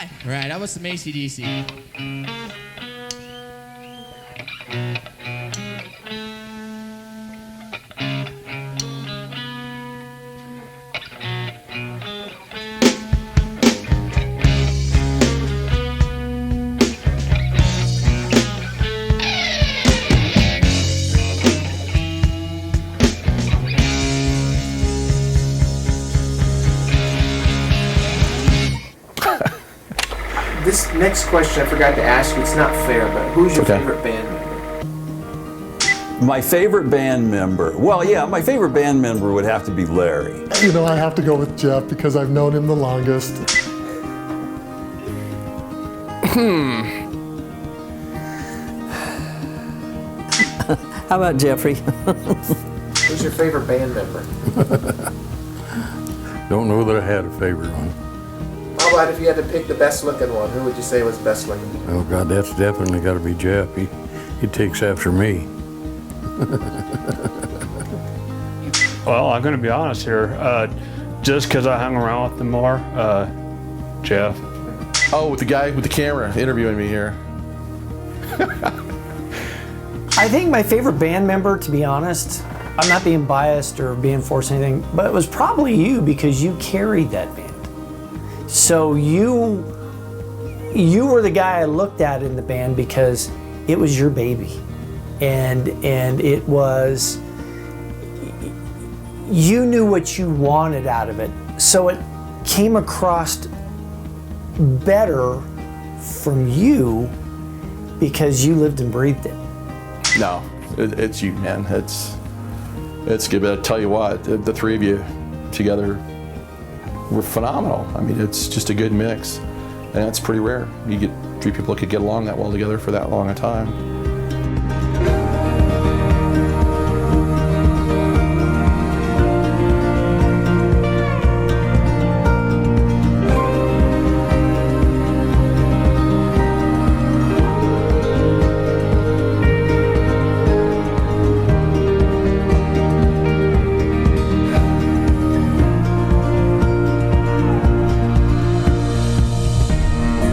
Hi. Right, how about some AC/DC? This next question I forgot to ask you. It's not fair, but who's your Okay. favorite band member? My favorite band member. Well, yeah, my favorite band member would have to be Larry. You know, I have to go with Jeff because I've known him the longest. How about Jeffrey? Who's your favorite band member? Don't know that I had a favorite one. How about if you had to pick the best looking one? Who would you say was best looking? Oh God, that's definitely got to be Jeff. He takes after me. Well, I'm going to be honest here. Just because I hung around with them more, Jeff. Oh, with the guy with the camera interviewing me here. I think my favorite band member, to be honest, I'm not being biased or being forced or anything, but it was probably you because you carried that band. So you were the guy I looked at in the band because it was your baby. And it was, you knew what you wanted out of it. So it came across better from you because you lived and breathed it. No, it's you, man. It's good. But I tell you what, the three of you together were phenomenal. I mean, it's just a good mix, and that's pretty rare. You get three people that could get along that well together for that long a time.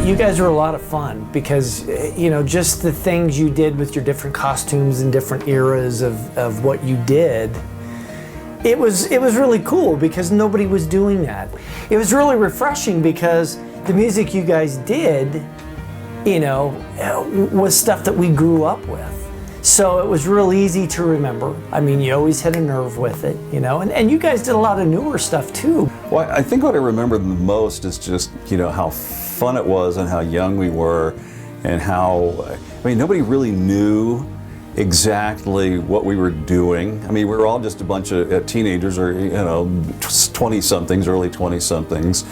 You guys were a lot of fun because, you know, just the things you did with your different costumes and different eras of what you did, it was really cool because nobody was doing that. It was really refreshing because the music you guys did, you know, was stuff that we grew up with. So it was real easy to remember. I mean, you always had a nerve with it, you know, and you guys did a lot of newer stuff too. Well, I think what I remember the most is just, you know, how fun it was and how young we were and how, I mean, nobody really knew exactly what we were doing. I mean, we were all just a bunch of teenagers or, you know, 20-somethings, early 20-somethings.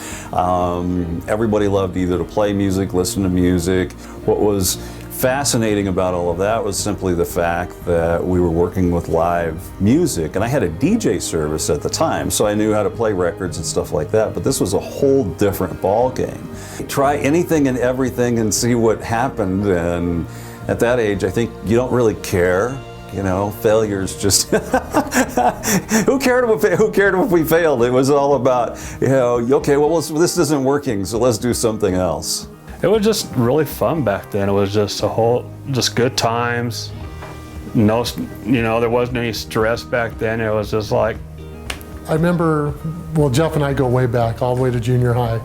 Everybody loved either to play music, listen to music. What was fascinating about all of that was simply the fact that we were working with live music, and I had a DJ service at the time, so I knew how to play records and stuff like that, but this was a whole different ball game. Try anything and everything and see what happened, and at that age I think you don't really care. You know, failures just who cared if we failed? It was all about, you know, okay, well, this isn't working, so let's do something else. It was just really fun back then. It was just just good times. No, you know, there wasn't any stress back then. It was just like. I remember, well, Jeff and I go way back, all the way to junior high,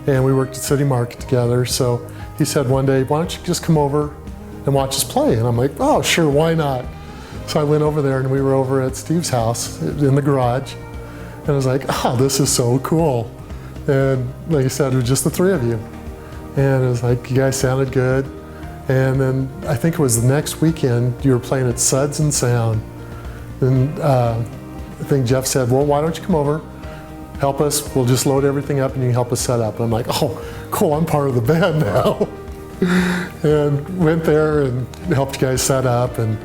and we worked at City Market together. So he said one day, why don't you just come over and watch us play? And I'm like, oh, sure, why not? So I went over there, and we were over at Steve's house in the garage, and I was like, oh, this is so cool. And like I said, it was just the three of you. And it was like, you guys sounded good. And then I think it was the next weekend, you were playing at Suds and Sound. And I think Jeff said, well, why don't you come over, help us, we'll just load everything up and you can help us set up. And I'm like, oh, cool, I'm part of the band now. And went there and helped you guys set up. And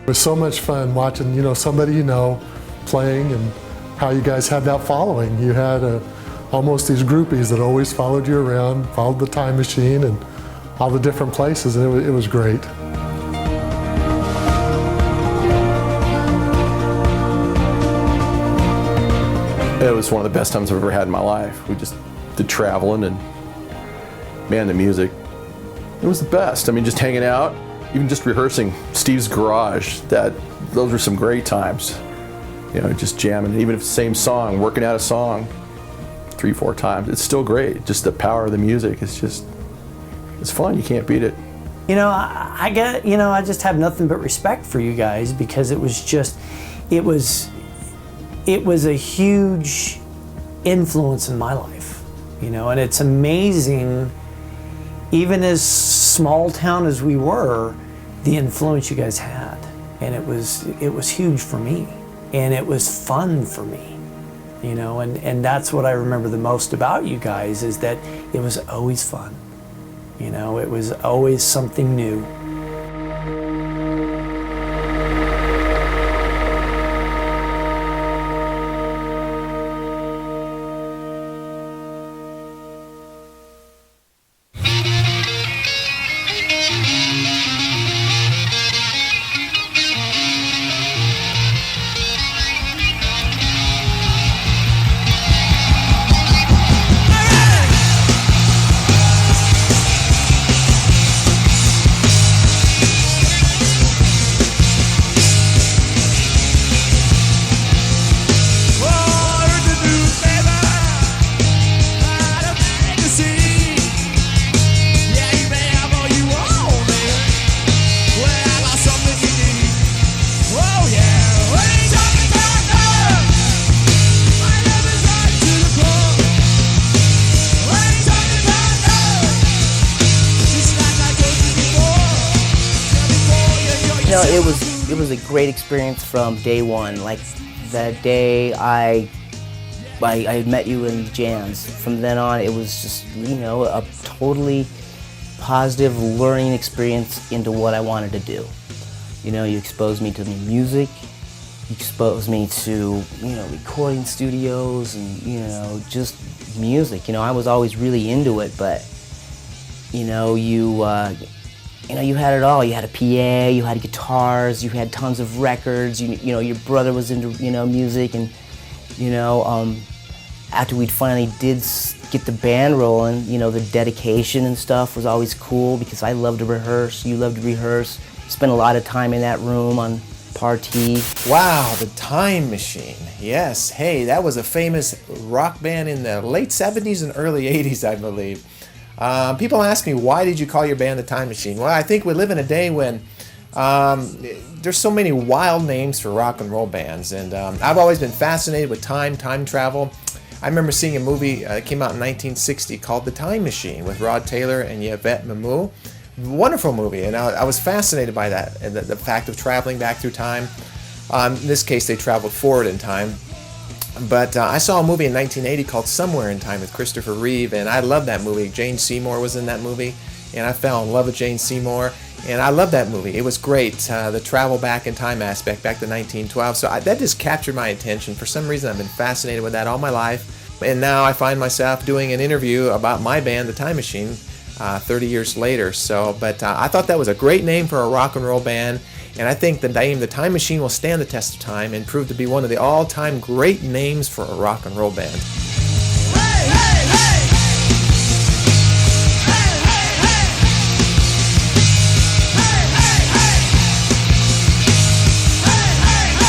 it was so much fun watching, you know, somebody you know playing and how you guys had that following. You had almost these groupies that always followed you around, followed the Time Machine and all the different places, and it was great. It was one of the best times I've ever had in my life. We just did traveling and man, the music, it was the best. I mean, just hanging out, even just rehearsing Steve's garage, those were some great times. You know, just jamming, even if it's the same song, working out a song 3-4 times, it's still great. Just the power of the music, it's fun, you can't beat it. You know, I just have nothing but respect for you guys, because it was a huge influence in my life, you know, and it's amazing, even as small town as we were, the influence you guys had, and it was huge for me, and it was fun for me, you know, and that's what I remember the most about you guys, is that it was always fun, you know, it was always something new. You know, it was a great experience from day one. Like the day I met you in jams. From then on, it was just, you know, a totally positive learning experience into what I wanted to do. You know, you exposed me to the music, you exposed me to, you know, recording studios and, you know, just music. You know, I was always really into it, but, you know, you had it all. You had a PA, you had guitars, you had tons of records. You know, your brother was into, you know, music, and, you know, after we finally did get the band rolling, you know, the dedication and stuff was always cool, because I loved to rehearse, you loved to rehearse. Spent a lot of time in that room on Party. Wow, the Time Machine. Yes, hey, that was a famous rock band in the late 70s and early 80s, I believe. People ask me, why did you call your band the Time Machine? Well, I think we live in a day when there's so many wild names for rock and roll bands, and I've always been fascinated with time travel. I remember seeing a movie that came out in 1960 called The Time Machine with Rod Taylor and Yvette Mimieux. Wonderful movie, and I was fascinated by that, and the fact of traveling back through time. In this case, they traveled forward in time. But I saw a movie in 1980 called Somewhere in Time with Christopher Reeve, and I loved that movie. Jane Seymour was in that movie, and I fell in love with Jane Seymour, and I loved that movie. It was great, the travel back in time aspect, back to 1912. So that just captured my attention. For some reason, I've been fascinated with that all my life, and now I find myself doing an interview about my band, The Time Machine, 30 years later. So, but I thought that was a great name for a rock and roll band. And I think the name The Time Machine will stand the test of time and prove to be one of the all-time great names for a rock and roll band. Hey, hey, hey! Hey, hey, hey! Hey, hey, hey! Hey, hey, hey!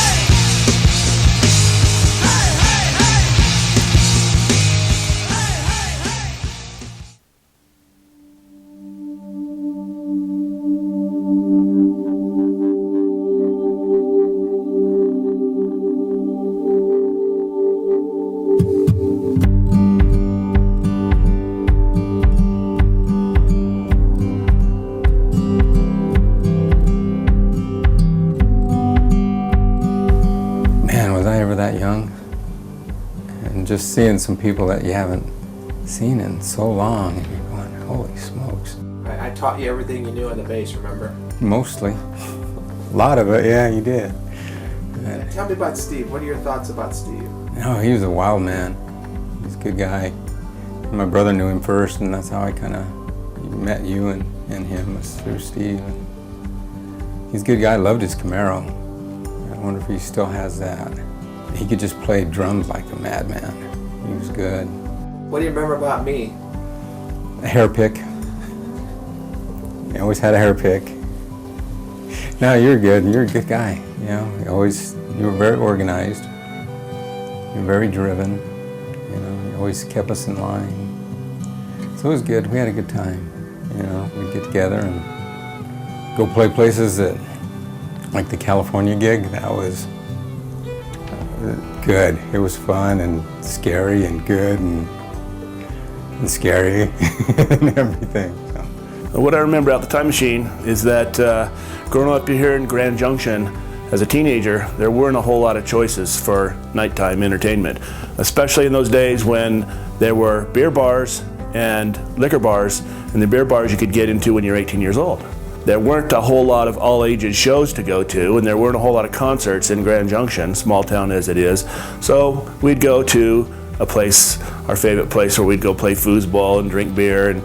Hey, hey, that young, and just seeing some people that you haven't seen in so long, and you're going, holy smokes. I taught you everything you knew on the bass, remember? Mostly. A lot of it, yeah, you did. Tell me about Steve. What are your thoughts about Steve? No, he was a wild man. He's a good guy. My brother knew him first, and that's how I kind of met you and him, was through Steve. He's a good guy. I loved his Camaro. I wonder if he still has that. He could just play drums like a madman. He was good. What do you remember about me? A hair pick. You always had a hair pick. No, you're good. You're a good guy. You know, you were very organized. You're very driven. You know, you always kept us in line. So it was good. We had a good time. You know, we'd get together and go play places that, like the California gig, that was good. It was fun and scary and good and scary and everything. So. What I remember about the Time Machine is that growing up here in Grand Junction as a teenager, there weren't a whole lot of choices for nighttime entertainment, especially in those days when there were beer bars and liquor bars, and the beer bars you could get into when you're 18 years old. There weren't a whole lot of all ages shows to go to, and there weren't a whole lot of concerts in Grand Junction, small town as it is. So we'd go to a place, our favorite place, where we'd go play foosball and drink beer and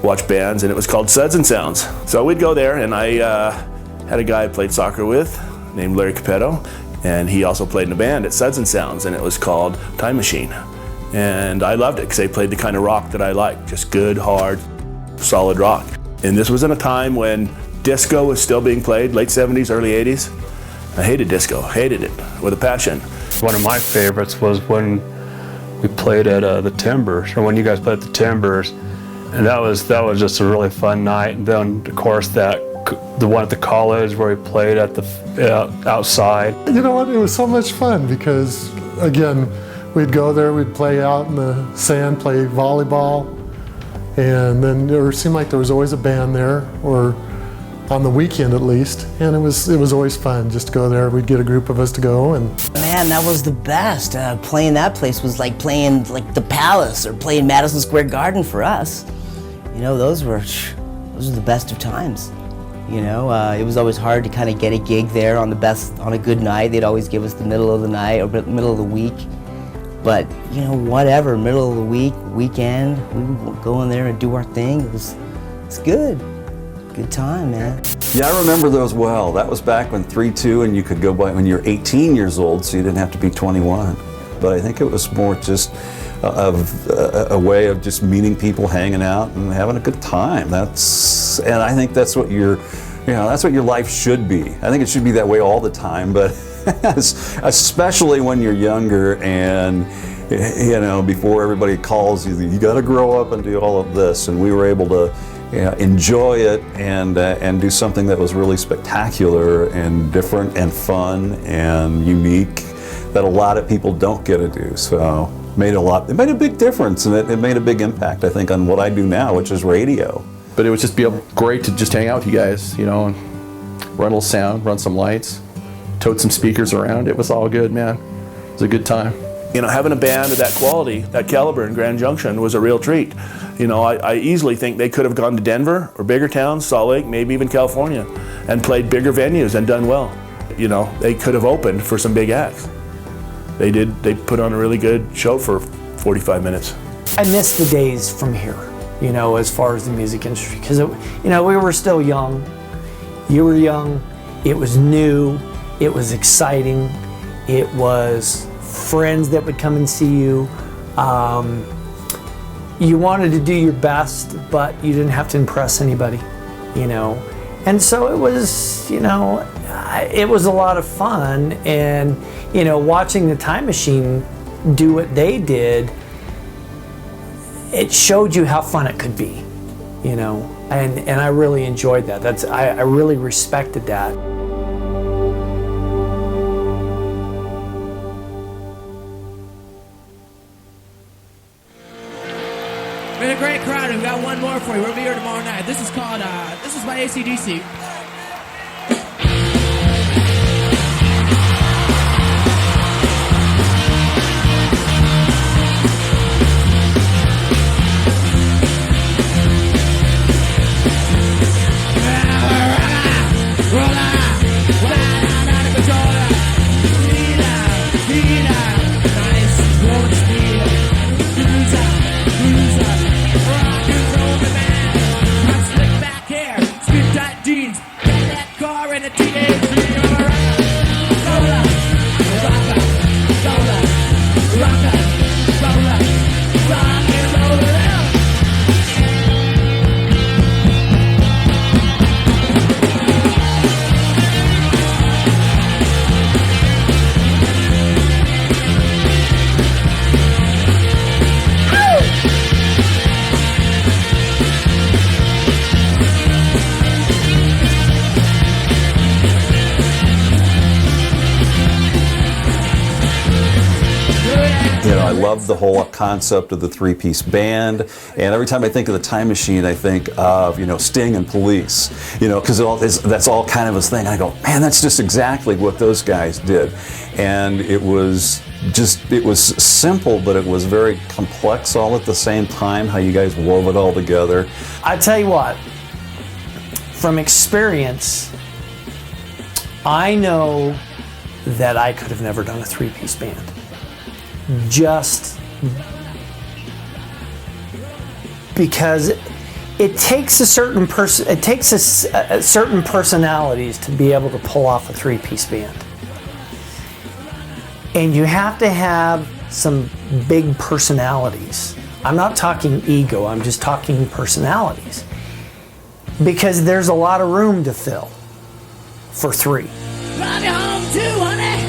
watch bands, and it was called Suds and Sounds. So we'd go there, and I had a guy I played soccer with named Larry Capetto, and he also played in a band at Suds and Sounds, and it was called Time Machine. And I loved it because they played the kind of rock that I like, just good, hard, solid rock. And this was in a time when disco was still being played, late 70s, early 80s. I hated disco, hated it with a passion. One of my favorites was when we played at the Timbers, or when you guys played at the Timbers, and that was just a really fun night. And then, of course, the one at the college where we played at the outside. You know what? It was so much fun because, again, we'd go there, we'd play out in the sand, play volleyball, and then it seemed like there was always a band there, or on the weekend at least, and it was always fun just to go there. We'd get a group of us to go, and man, that was the best. Playing that place was like playing like the Palace or playing Madison Square Garden for us. You know, those were the best of times. You know, it was always hard to kind of get a gig there on a good night. They'd always give us the middle of the night or middle of the week. But, you know, whatever, middle of the week, weekend, we would go in there and do our thing. It's good. Good time, man. Yeah, I remember those well. That was back when 3-2 and you could go by when you're 18 years old, so you didn't have to be 21. But I think it was more just a way of just meeting people, hanging out, and having a good time. And I think that's what that's what your life should be. I think it should be that way all the time, but especially when you're younger and, you know, before everybody calls you, you got to grow up and do all of this. And we were able to enjoy it and do something that was really spectacular and different and fun and unique that a lot of people don't get to do. So it made a big difference, and it made a big impact, I think, on what I do now, which is radio. But it would just be great to just hang out with you guys, you know, and run a little sound, run some lights, tote some speakers around. It was all good, man. It was a good time. You know, having a band of that quality, that caliber in Grand Junction was a real treat. You know, I easily think they could have gone to Denver or bigger towns, Salt Lake, maybe even California, and played bigger venues and done well. You know, they could have opened for some big acts. They did. They put on a really good show for 45 minutes. I miss the days from here, you know, as far as the music industry, because, you know, we were still young. You were young. It was new. It was exciting. It was friends that would come and see you. You wanted to do your best, but you didn't have to impress anybody, you know. And so it was, you know, it was a lot of fun. And, you know, watching the Time Machine do what they did, it showed you how fun it could be, you know. And I really enjoyed that. I really respected that. Been a great crowd. We've got one more for you. We'll be here tomorrow night. This is called, this is by AC/DC. Jeans, loved the whole concept of the three-piece band. And every time I think of the Time Machine, I think of, Sting and Police, because that's all kind of his thing. I go, man, that's just exactly what those guys did. And it was simple, but it was very complex all at the same time, how you guys wove it all together. I tell you what, from experience, I know that I could have never done a three-piece band. Just because it takes a certain person, it takes a certain personalities to be able to pull off a three-piece band. And you have to have some big personalities. I'm not talking ego, I'm just talking personalities. Because there's a lot of room to fill for three. Drive you home too, honey.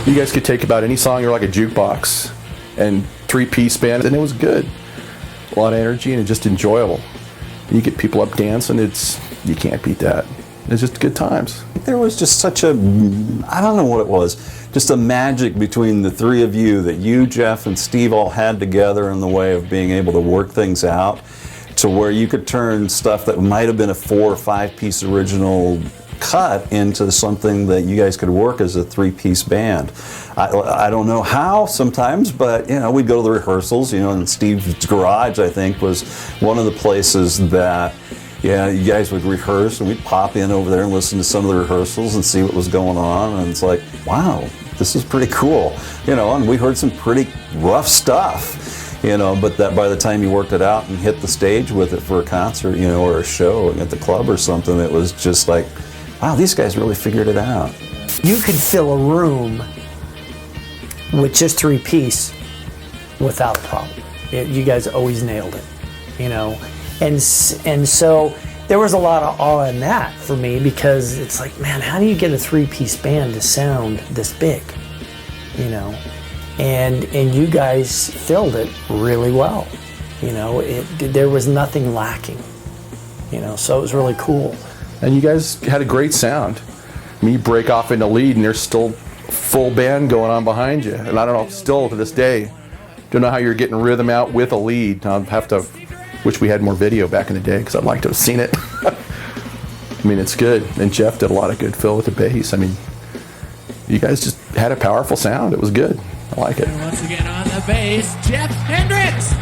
You guys could take about any song, you're like a jukebox, and three-piece band, and it was good. A lot of energy and just enjoyable. You get people up dancing, you can't beat that. It's just good times. There was just such I don't know what it was, just a magic between the three of you that you, Jeff, and Steve all had together in the way of being able to work things out to where you could turn stuff that might have been a 4 or 5 piece original cut into something that you guys could work as a three-piece band. I don't know how sometimes, but we'd go to the rehearsals, and Steve's garage, I think, was one of the places that you guys would rehearse, and we'd pop in over there and listen to some of the rehearsals and see what was going on, and it's like, wow, this is pretty cool, and we heard some pretty rough stuff, but that by the time you worked it out and hit the stage with it for a concert, or a show at the club or something, it was just like, wow, these guys really figured it out. You could fill a room with just three-piece without a problem. You guys always nailed it, and so there was a lot of awe in that for me, because it's like, man, how do you get a three-piece band to sound this big, and you guys filled it really well, there was nothing lacking, so it was really cool. And you guys had a great sound. You break off into lead and there's still full band going on behind you. And I don't know, still to this day, don't know how you're getting rhythm out with a lead. I'll have to, wish we had more video back in the day, because I'd like to have seen it. It's good. And Jeff did a lot of good fill with the bass. You guys just had a powerful sound. It was good. I like it. And once again on the bass, Jeff Hendricks.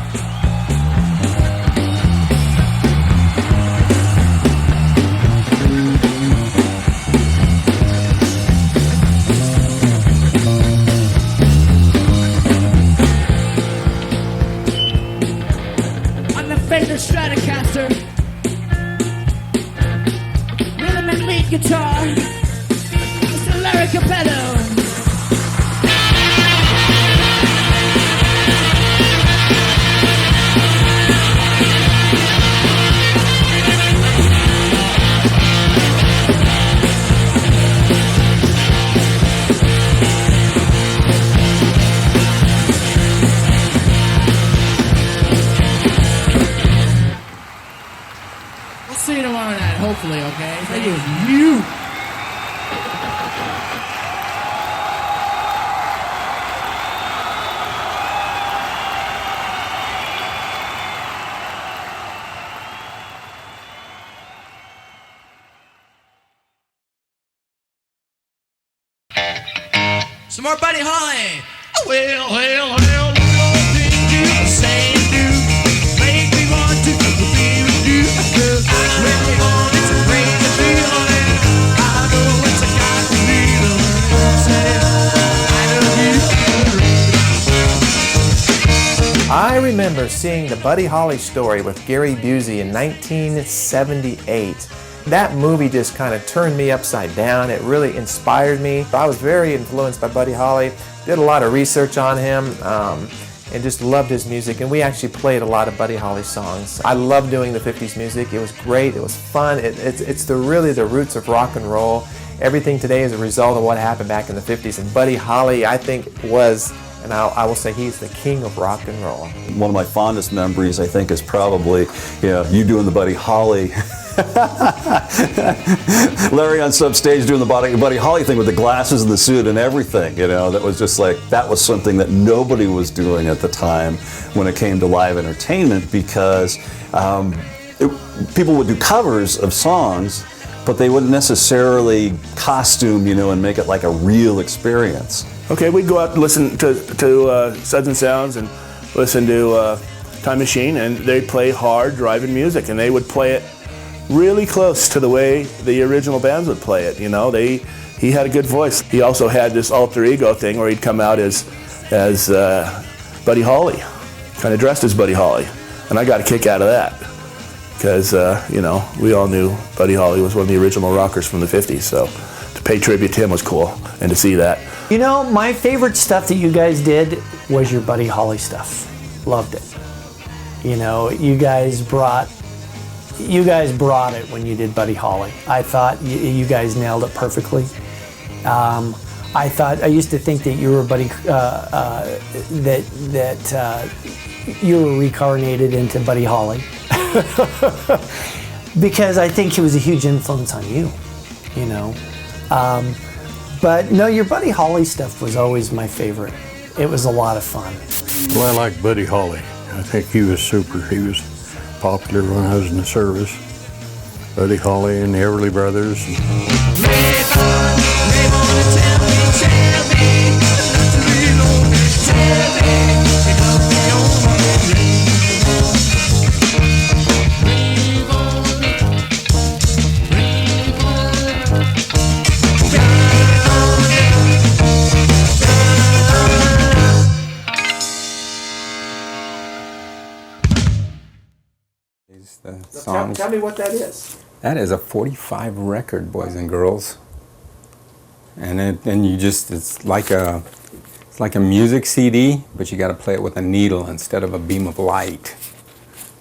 Stratocaster, rhythm and lead guitar, Mr. Larry Capello. See you tomorrow night, hopefully, okay? Thank you. Some more Buddy Holly. Well, things you say and do make me want to be with you. I really want it to bring the feeling. I know it's a godly feeling. I love you. I remember seeing the Buddy Holly Story with Gary Busey in 1978. That movie just kind of turned me upside down. It really inspired me. I was very influenced by Buddy Holly. Did a lot of research on him. and just loved his music. And we actually played a lot of Buddy Holly songs. I love doing the 50s music. It was great. It was fun. It's really the roots of rock and roll. Everything today is a result of what happened back in the 50s. And Buddy Holly, I think, was, and I will say, he's the king of rock and roll. One of my fondest memories, I think, is probably you doing the Buddy Holly. Larry on some stage doing the Buddy Holly thing with the glasses and the suit and everything, that was just like, that was something that nobody was doing at the time when it came to live entertainment, because people would do covers of songs, but they wouldn't necessarily costume, and make it like a real experience. Okay, we'd go out and listen to Suds and Sounds and listen to Time Machine, and they'd play hard driving music, and they would play it really close to the way the original bands would play it. He had a good voice. He also had this alter ego thing where he'd come out as Buddy Holly, kind of dressed as Buddy Holly, and I got a kick out of that because we all knew Buddy Holly was one of the original rockers from the 50s, so to pay tribute to him was cool, and to see that. My favorite stuff that you guys did was your Buddy Holly stuff. Loved it. You guys brought it when you did Buddy Holly. I thought you guys nailed it perfectly. I used to think that you were Buddy, that you were reincarnated into Buddy Holly, because I think he was a huge influence on you. But no, your Buddy Holly stuff was always my favorite. It was a lot of fun. Well, I like Buddy Holly. I think he was super. He was popular when I was in the service. Buddy Holly and the Everly Brothers. Tell me what that is. That is a 45 record, boys and girls. And it's like a music CD, but you got to play it with a needle instead of a beam of light.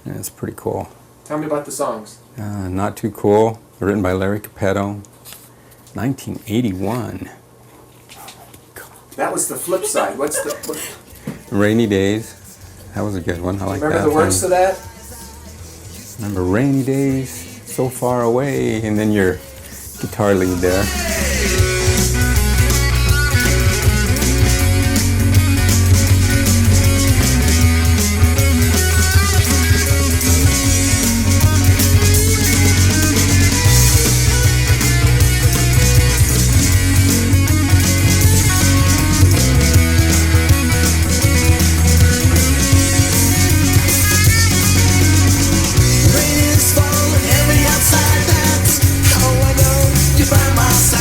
And it's pretty cool. Tell me about the songs. Not Too Cool, written by Larry Capetto, 1981. That was the flip side. What's the... Rainy Days. That was a good one. I like that. Remember the words to that? Remember rainy days, so far away, and then your guitar lead there.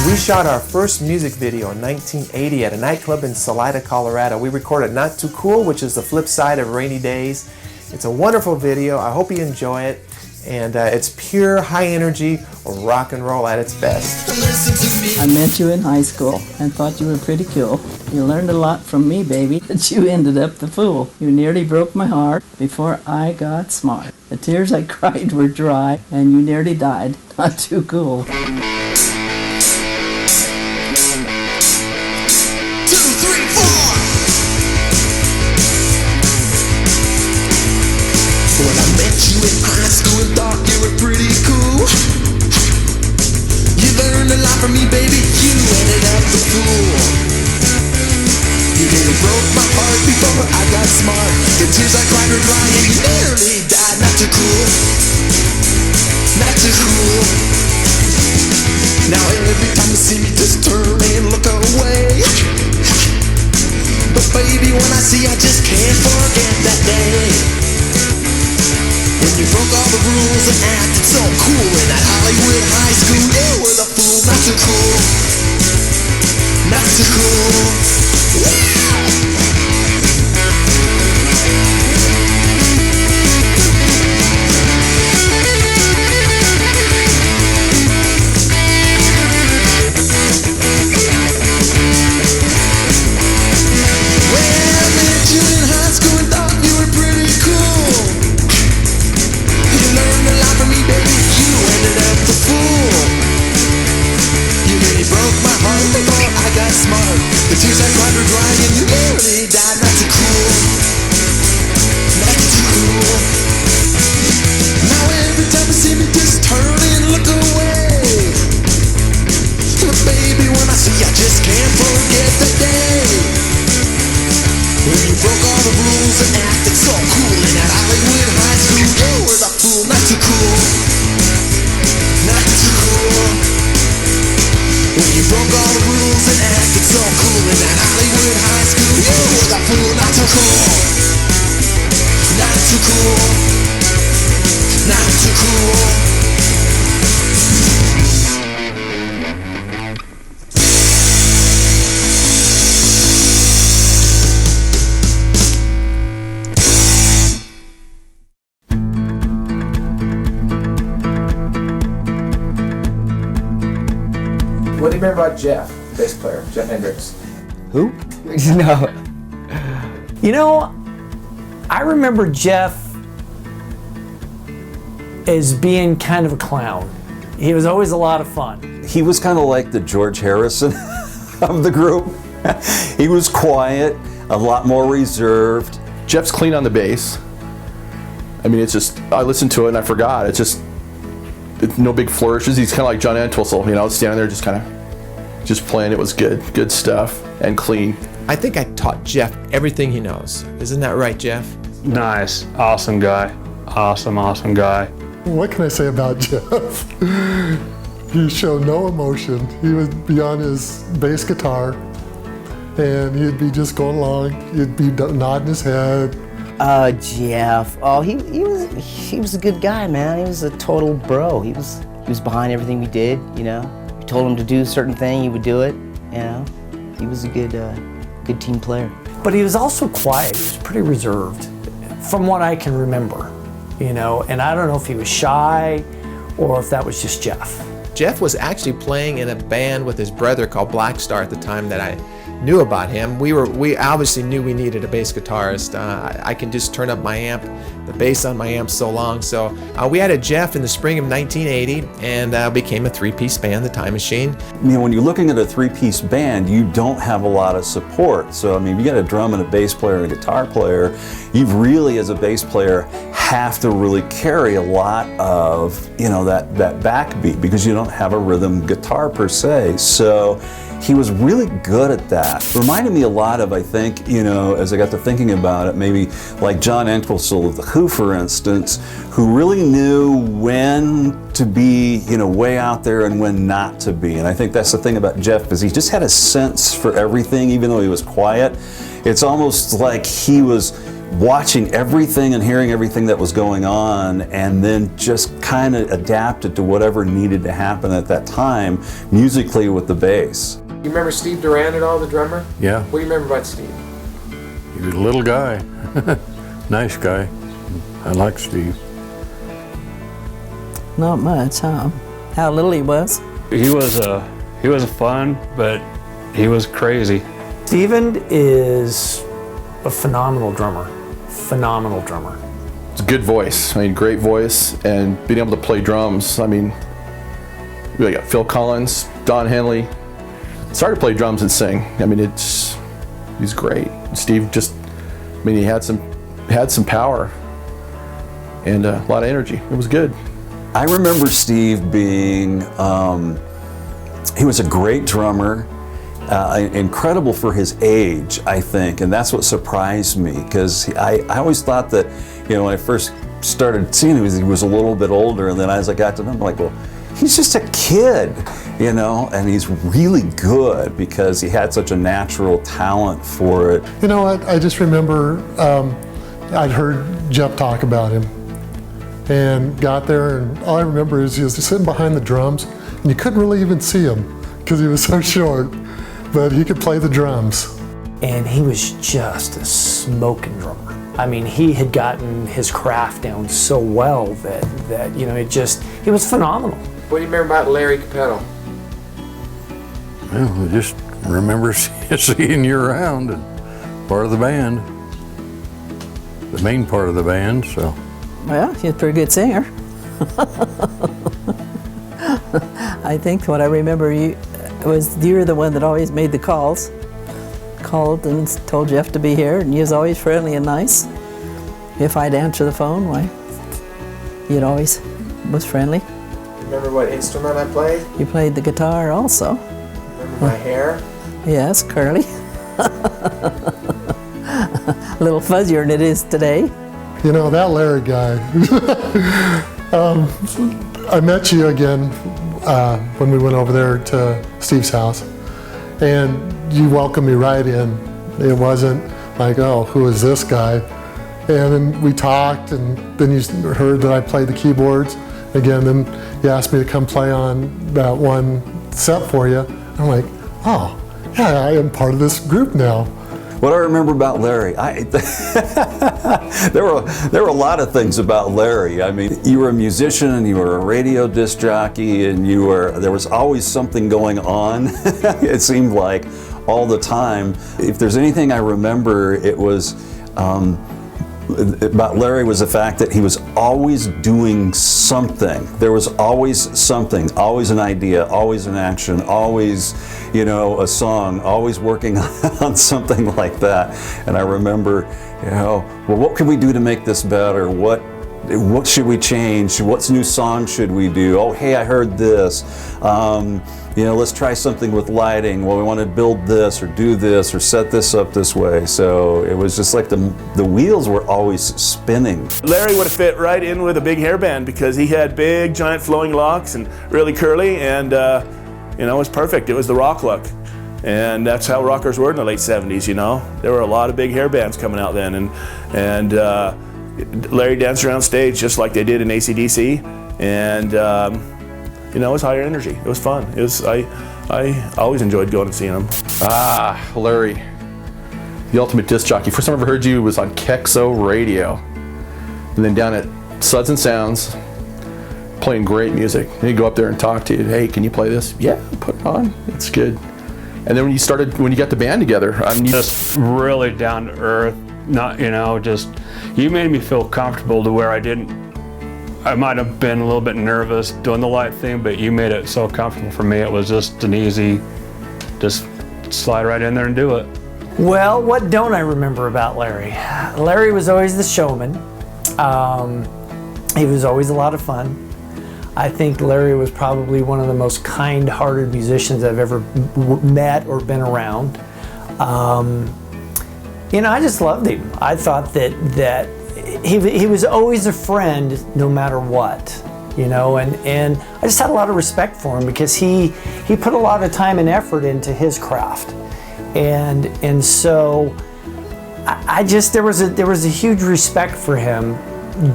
We shot our first music video in 1980 at a nightclub in Salida, Colorado. We recorded Not Too Cool, which is the flip side of Rainy Days. It's a wonderful video. I hope you enjoy it. And it's pure high energy rock and roll at its best. I met you in high school and thought you were pretty cool. You learned a lot from me, baby, but you ended up the fool. You nearly broke my heart before I got smart. The tears I cried were dry and you nearly died. Not too cool. When I met you in high school and thought you were pretty cool, you learned a lot from me, baby, you ended up the fool. You nearly broke my heart before I got smart. The tears I cried were dry and you nearly died. Not too cool, not too cool. Now every time you see me just turn and look away, but baby when I see I just can't forget that day when you broke all the rules and acted so cool in that Hollywood high school. You were the fool, not too cool, not too cool. Well, I met you in high school. just can't forget the day when you broke all the rules and acted so cool in that Hollywood high school. You were the fool, not too cool, not too cool. When you broke all the rules and acted so cool in that Hollywood high school. You were the fool, not too cool, not too cool, not too cool. What do you remember about Jeff, bass player, Jeff Hendricks? Who? No. You know, I remember Jeff as being kind of a clown. He was always a lot of fun. He was kind of like the George Harrison of the group. He was quiet, a lot more reserved. Jeff's clean on the bass. I mean, it's just, I listened to it and I forgot. It's no big flourishes. He's kind of like John Entwistle, you know, standing there just playing. It was good stuff and clean. I think I taught Jeff everything he knows. Isn't that right, Jeff? Nice, awesome guy, awesome guy. What can I say about Jeff? He showed no emotion. He would be on his bass guitar and he'd be just going along. He'd be nodding his head. Jeff. Oh, he was a good guy, man. He was a total bro. He was behind everything we did, you know. We told him to do a certain thing, he would do it, you know. He was a good team player. But he was also quiet. He was pretty reserved, from what I can remember, you know. And I don't know if he was shy or if that was just Jeff. Jeff was actually playing in a band with his brother called Black Star at the time that I knew about him. We obviously knew we needed a bass guitarist. I can just turn up my amp, the bass on my amp so long. So we added Jeff in the spring of 1980 and became a three-piece band, The Time Machine. You know, when you're looking at a three-piece band, you don't have a lot of support. So, I mean, if you got a drum and a bass player and a guitar player, you really, as a bass player, have to really carry a lot of, you know, that backbeat because you don't have a rhythm guitar per se. So he was really good at that. Reminded me a lot of, I think, you know, as I got to thinking about it, maybe like John Entwistle of The Who, for instance, who really knew when to be, you know, way out there and when not to be. And I think that's the thing about Jeff, is he just had a sense for everything, even though he was quiet. It's almost like he was watching everything and hearing everything that was going on and then just kind of adapted to whatever needed to happen at that time musically with the bass. You remember Steve Duran at all, the drummer? Yeah. What do you remember about Steve? He was a little guy, nice guy. I like Steve. Not much, huh? How little he was? He was fun, but he was crazy. Steven is a phenomenal drummer. Phenomenal drummer. It's a good voice. I mean, great voice, and being able to play drums. I mean, we got Phil Collins, Don Henley. Started to play drums and sing. I mean, he's great. Steve just, I mean, he had some power and a lot of energy. It was good. I remember Steve being, he was a great drummer, incredible for his age, I think, and that's what surprised me, because I always thought that, you know, when I first started seeing him, he was a little bit older, and then as I got to know him, I'm like, well, he's just a kid, you know, and he's really good because he had such a natural talent for it. You know what, I just remember I'd heard Jeff talk about him and got there, and all I remember is he was sitting behind the drums and you couldn't really even see him because he was so short, but he could play the drums. And he was just a smoking drummer. I mean, he had gotten his craft down so well that you know, he was phenomenal. What do you remember about Larry Capetto? Well, I just remember seeing you around and part of the band, the main part of the band, so. Well, he's a pretty good singer. I think what I remember was you were the one that always made the calls. Called and told Jeff to be here, and he was always friendly and nice. If I'd answer the phone, why, he always was friendly. Remember what instrument I played? You played the guitar also. Remember my hair? Yes, curly. A little fuzzier than it is today. You know, that Larry guy. I met you again when we went over there to Steve's house, and you welcomed me right in. It wasn't like, oh, who is this guy? And then we talked, and then you heard that I played the keyboards. Again, then you asked me to come play on that one set for you. I'm like, oh, yeah, I am part of this group now. What I remember about Larry, there were a lot of things about Larry. I mean, you were a musician and you were a radio disc jockey, and there was always something going on. It seemed like all the time. If there's anything I remember, it was about Larry was the fact that he was always doing something. There was always something, always an idea, always an action, always, a song, always working on something like that. And I remember, well, what can we do to make this better? What should we change? What new song should we do? Oh, hey, I heard this. Let's try something with lighting. Well, we want to build this or do this or set this up this way. So it was just like the wheels were always spinning. Larry would have fit right in with a big hairband because he had big, giant flowing locks and really curly, and it was perfect. It was the rock look. And that's how rockers were in the late 70s, There were a lot of big hair bands coming out then, and Larry danced around stage just like they did in AC/DC, and it was higher energy. It was fun. I always enjoyed going and seeing him. Larry, the ultimate disc jockey. First time I ever heard you was on Kexo Radio, and then down at Suds and Sounds, playing great music. And he'd go up there and talk to you. Hey, can you play this? Yeah, put it on. It's good. And then when you got the band together, just really down to earth. Not, you made me feel comfortable to where I might have been a little bit nervous doing the light thing, but you made it so comfortable for me. It was just an easy, just slide right in there and do it. Well, what don't I remember about Larry? Larry was always the showman. He was always a lot of fun. I think Larry was probably one of the most kind-hearted musicians I've ever met or been around. I just loved him. I thought that he was always a friend no matter what, and I just had a lot of respect for him because he put a lot of time and effort into his craft, and so there was a huge respect for him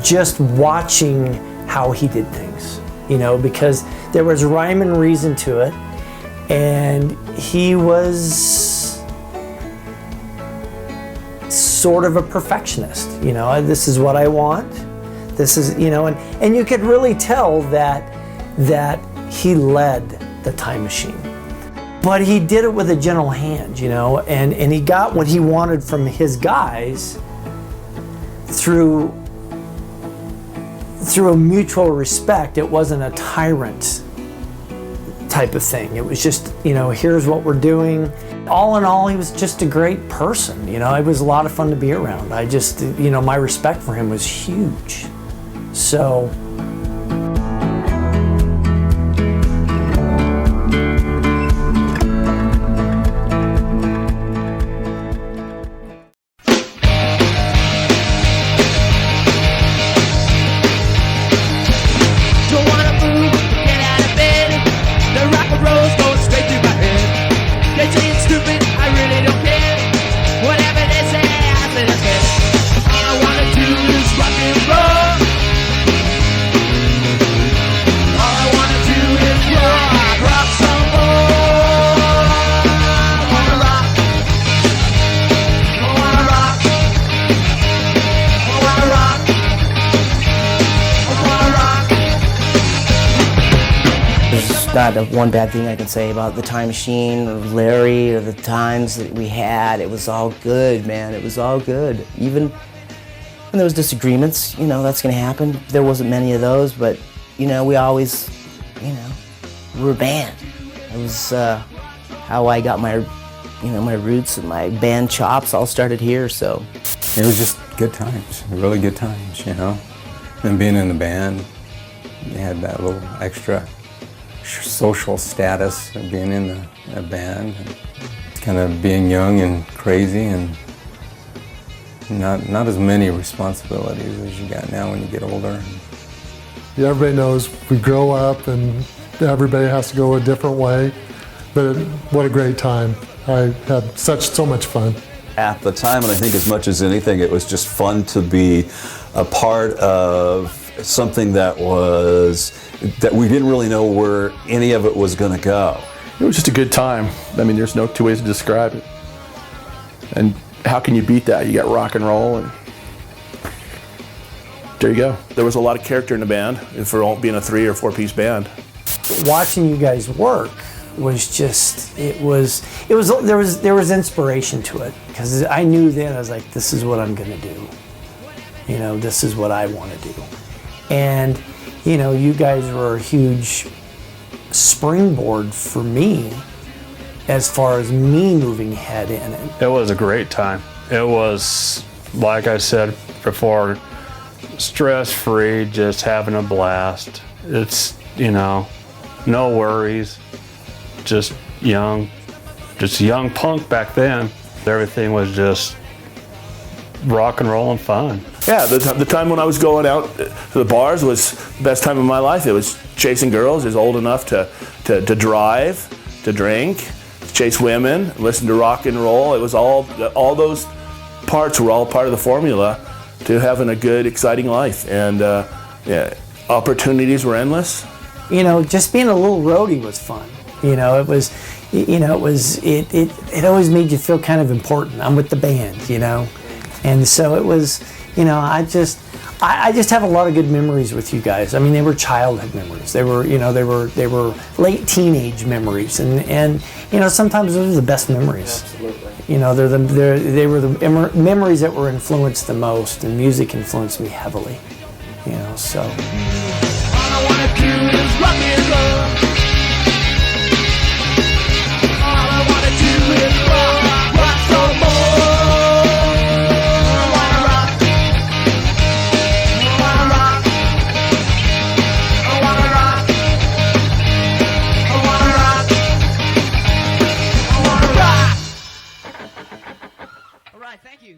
just watching how he did things, because there was rhyme and reason to it, and he was sort of a perfectionist. This is what I want. This is, and you could really tell that he led the time machine. But he did it with a gentle hand, and he got what he wanted from his guys through a mutual respect. It wasn't a tyrant type of thing. It was just, here's what we're doing. All in all, he was just a great person. It was a lot of fun to be around. I just, my respect for him was huge. So. Don't wanna move, get out of bed. The rock and roll's going straight through my head. They say it's stupid, I really don't care. Whatever they say, I say that's it. All I wanna do is rock and roll. All I wanna do is rock some more. I wanna rock. I wanna rock. I wanna rock. I wanna rock. There's not one bad thing I can say about the time machine or Larry or the times that we had. It was all good, man. It was all good. Even when there was disagreements, that's going to happen. There wasn't many of those, but, we always, we were a band. It was how I got my roots and my band chops all started here, so. It was just good times, really good times, And being in the band, you had that little extra social status of being in a band. And kind of being young and crazy and not as many responsibilities as you got now when you get older. Yeah, everybody knows we grow up and everybody has to go a different way, but what a great time. I had so much fun. At the time, and I think as much as anything, it was just fun to be a part of something that we didn't really know where any of it was going to go. It was just a good time. I mean, there's no two ways to describe it. And how can you beat that? You got rock and roll, and there you go. There was a lot of character in the band, for all being a 3 or 4 piece band. Watching you guys work was just, there was inspiration to it, because I knew then, I was like, this is what I'm gonna do. You know, this is what I want to do. And, you know, you guys were a huge springboard for me as far as me moving ahead in it. It was a great time. It was, like I said before, stress-free, just having a blast. It's, you know, no worries, just young punk back then. Everything was just rock and roll and fun. Yeah, the time when I was going out to the bars was the best time of my life. It was chasing girls. I was old enough to drive, to drink, chase women, listen to rock and roll. It was all those parts were all part of the formula to having a good, exciting life. And yeah, opportunities were endless. You know, just being a little roadie was fun. You know, it was, you know, it always made you feel kind of important. I'm with the band, you know, and so it was, you know, I just have a lot of good memories with you guys. I mean, they were childhood memories. They were, you know, they were late teenage memories, and you know, sometimes those are the best memories. Absolutely. You know, they were the memories that were influenced the most, and music influenced me heavily. You know, so. All I wanna do is rock and roll. All I wanna do is rock some more. I wanna rock. I wanna rock. I wanna rock. I wanna rock. I wanna rock. All right, thank you.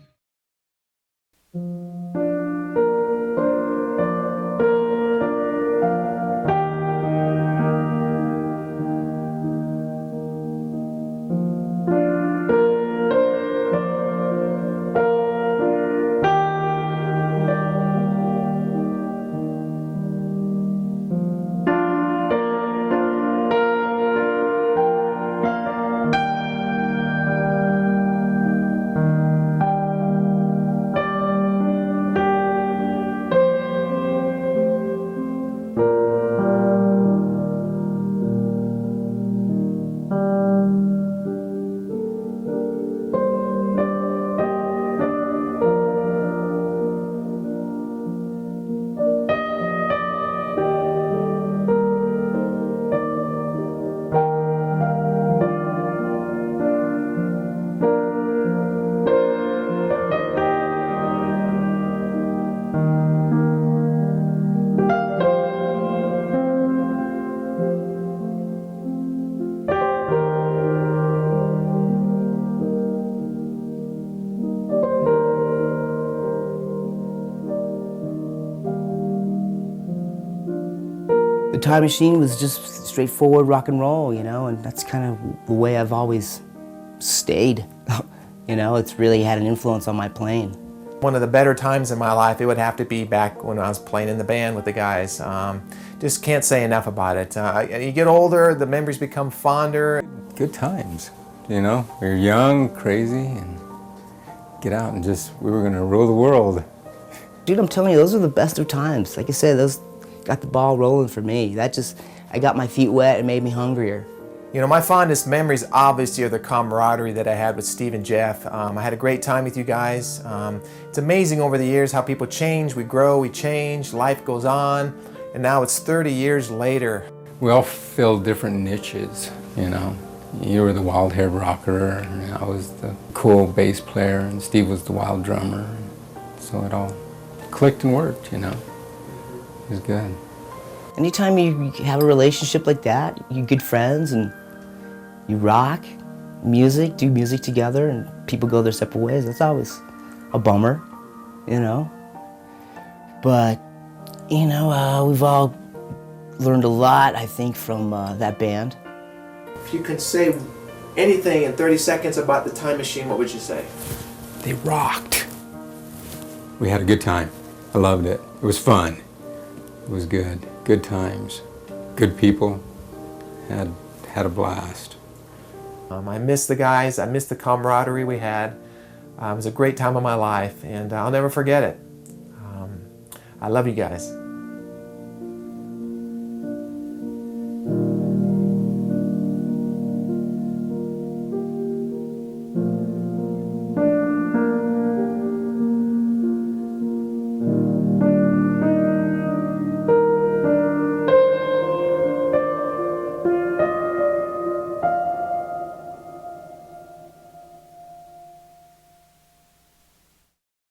The Time Machine was just straightforward rock and roll, you know, and that's kind of the way I've always stayed. You know, it's really had an influence on my playing. One of the better times in my life, it would have to be back when I was playing in the band with the guys. Just can't say enough about it. You get older, the memories become fonder. Good times, you know. We were young, crazy, and get out and we were gonna rule the world. Dude, I'm telling you, those are the best of times. Like I said, those got the ball rolling for me. I got my feet wet and made me hungrier. You know, my fondest memories obviously are the camaraderie that I had with Steve and Jeff. I had a great time with you guys. It's amazing over the years how people change, we grow, we change, life goes on, and now it's 30 years later. We all filled different niches, you know. You were the wild-haired rocker, and I was the cool bass player, and Steve was the wild drummer. So it all clicked and worked, you know. It was good. Anytime you have a relationship like that, you're good friends and you rock, music, do music together, and people go their separate ways. That's always a bummer, you know. But, you know, we've all learned a lot, I think, from that band. If you could say anything in 30 seconds about the Time Machine, what would you say? They rocked. We had a good time. I loved it. It was fun. It was good. Good times. Good people. Had a blast. I miss the guys. I miss the camaraderie we had. It was a great time of my life, and I'll never forget it. I love you guys.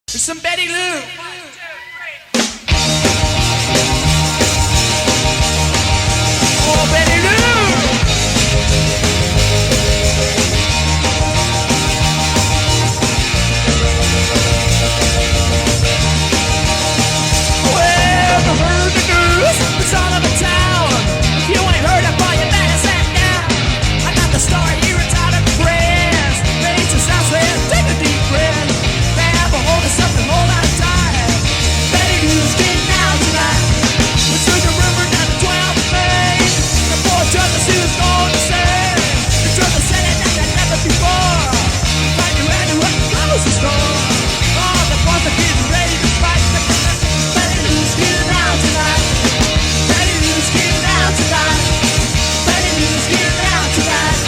There's some Betty Lou. Oh, Betty Lou. Well, I heard the news. It's all over town. If you ain't heard it, boy, you better sit down. I got the story here, it's out of the press. Ready to sound sweat, take a deep breath. Grab a hold of something, hold on tight. Betty Lou's getting out tonight. We took a river down to 12th Main. The boy turned to see who's going to say. The drug was selling like never before. Find your hand to up close the store. All the boys are getting ready to fight. Betty Lou's getting out tonight. Betty Lou's getting out tonight. Betty Lou's getting out tonight.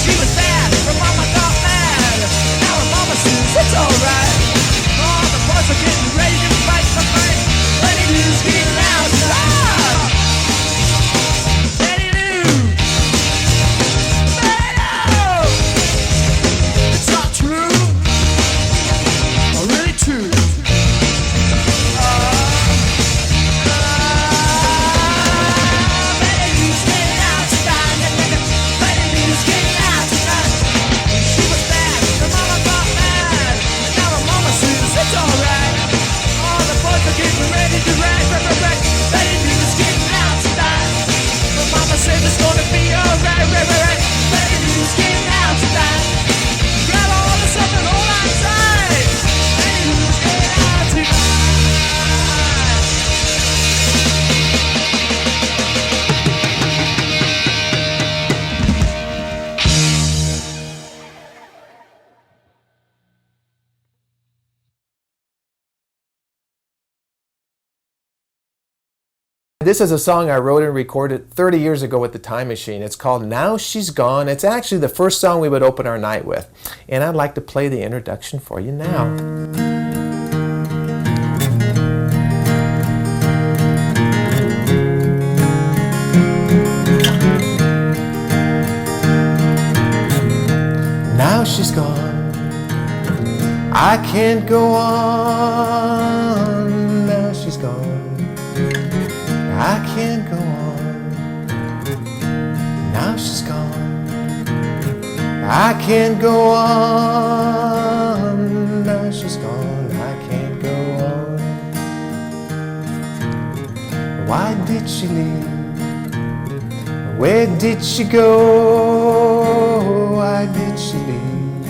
She was bad, her mama got mad. Now her mama says it's alright. All the boys are getting ready to fight for fight. Betty Lou's getting out tonight. Betty Lou. Betty Lou. It's not true. Or really true. Betty Lou's getting out tonight. Betty Lou's getting out tonight. She was bad, her mama got mad. Now her mama says it's alright. All the boys are getting ready to ride. Betty Lou's getting out tonight. Her mama says it's gonna be alright. Betty Lou's getting out tonight. Grab all the stuff and hold on tight. Betty Lou's getting out tonight. This is a song I wrote and recorded 30 years ago with the Time Machine. It's called Now She's Gone. It's actually the first song we would open our night with. And I'd like to play the introduction for you now. Now she's gone. I can't go on. Now she's gone. I can't go on. Now she's gone. I can't go on. Now she's gone. I can't go on. Why did she leave? Where did she go? Why did she leave?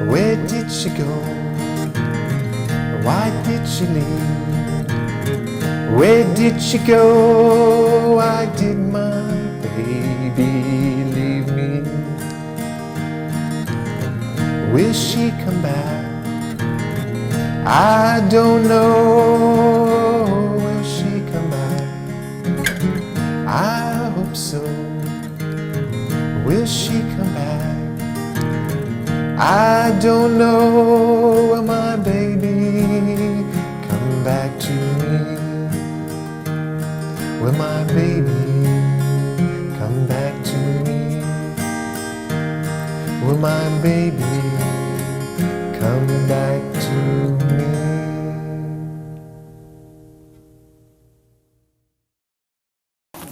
Where did she go? Why did she leave? Where did she go? Why did my baby leave me? Will she come back? I don't know. Will she come back? I hope so. Will she come back? I don't know. Will my baby come back to me? Will my baby come back to me? Will my baby come back to me?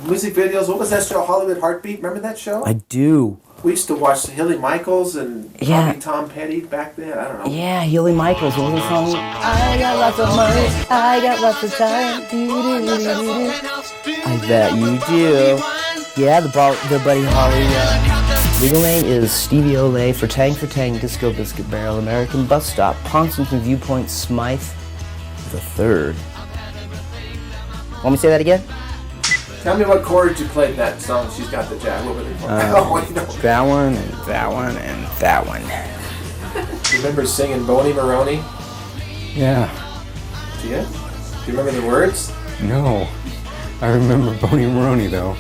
Music videos, what was that show, Hollywood Heartbeat? Remember that show? I do. We used to watch Hilly Michaels and Yeah. probably Tom Petty back then. I don't know. Yeah, Healy Michaels. What was the song? I got lots of money. I got lots of time. I bet you do. Yeah, the Buddy Holly legal name is Stevie Olay for Tang, Disco Biscuit Barrel, American Bus Stop, Ponsonton Viewpoint, Smythe the Third. Want me to say that again? Tell me what chords you played in that song. She's got the jazz. What were they called? Oh, I know. That one and that one and that one. You remember singing Boney Maroney? Yeah. Do you? Do you remember the words? No. I remember Boney Maroney though.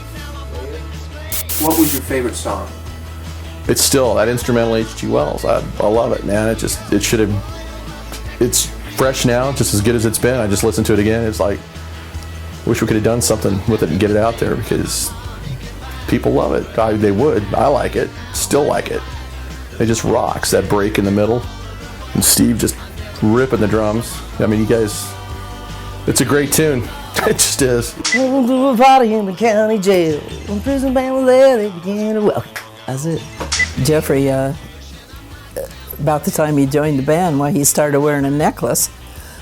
What was your favorite song? It's still that instrumental H.G. Wells. I love it, man. It should have. It's fresh now, just as good as it's been. I just listened to it again. It's like, wish we could have done something with it and get it out there because people love it. They would. I like it. Still like it. It just rocks. That break in the middle, and Steve just ripping the drums. I mean, you guys. It's a great tune. It just is. Welcome to a party in the county jail. When prison band was there, they began to welcome. That's it. Jeffrey, about the time he joined the band, why he started wearing a necklace.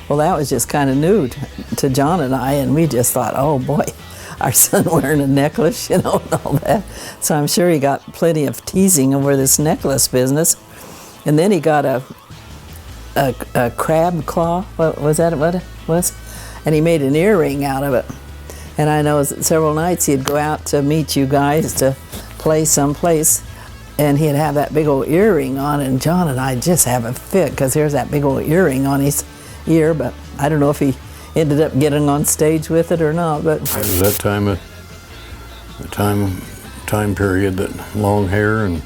Well, that was just kind of new to John and I, and we just thought, oh boy, our son wearing a necklace, and all that. So I'm sure he got plenty of teasing over this necklace business. And then he got a crab claw, what was that what it was? And he made an earring out of it. And I know several nights he'd go out to meet you guys to play someplace, and he'd have that big old earring on, and John and I just have a fit because there's that big old earring on his ear, but I don't know if he ended up getting on stage with it or not. But it was that time period that long hair and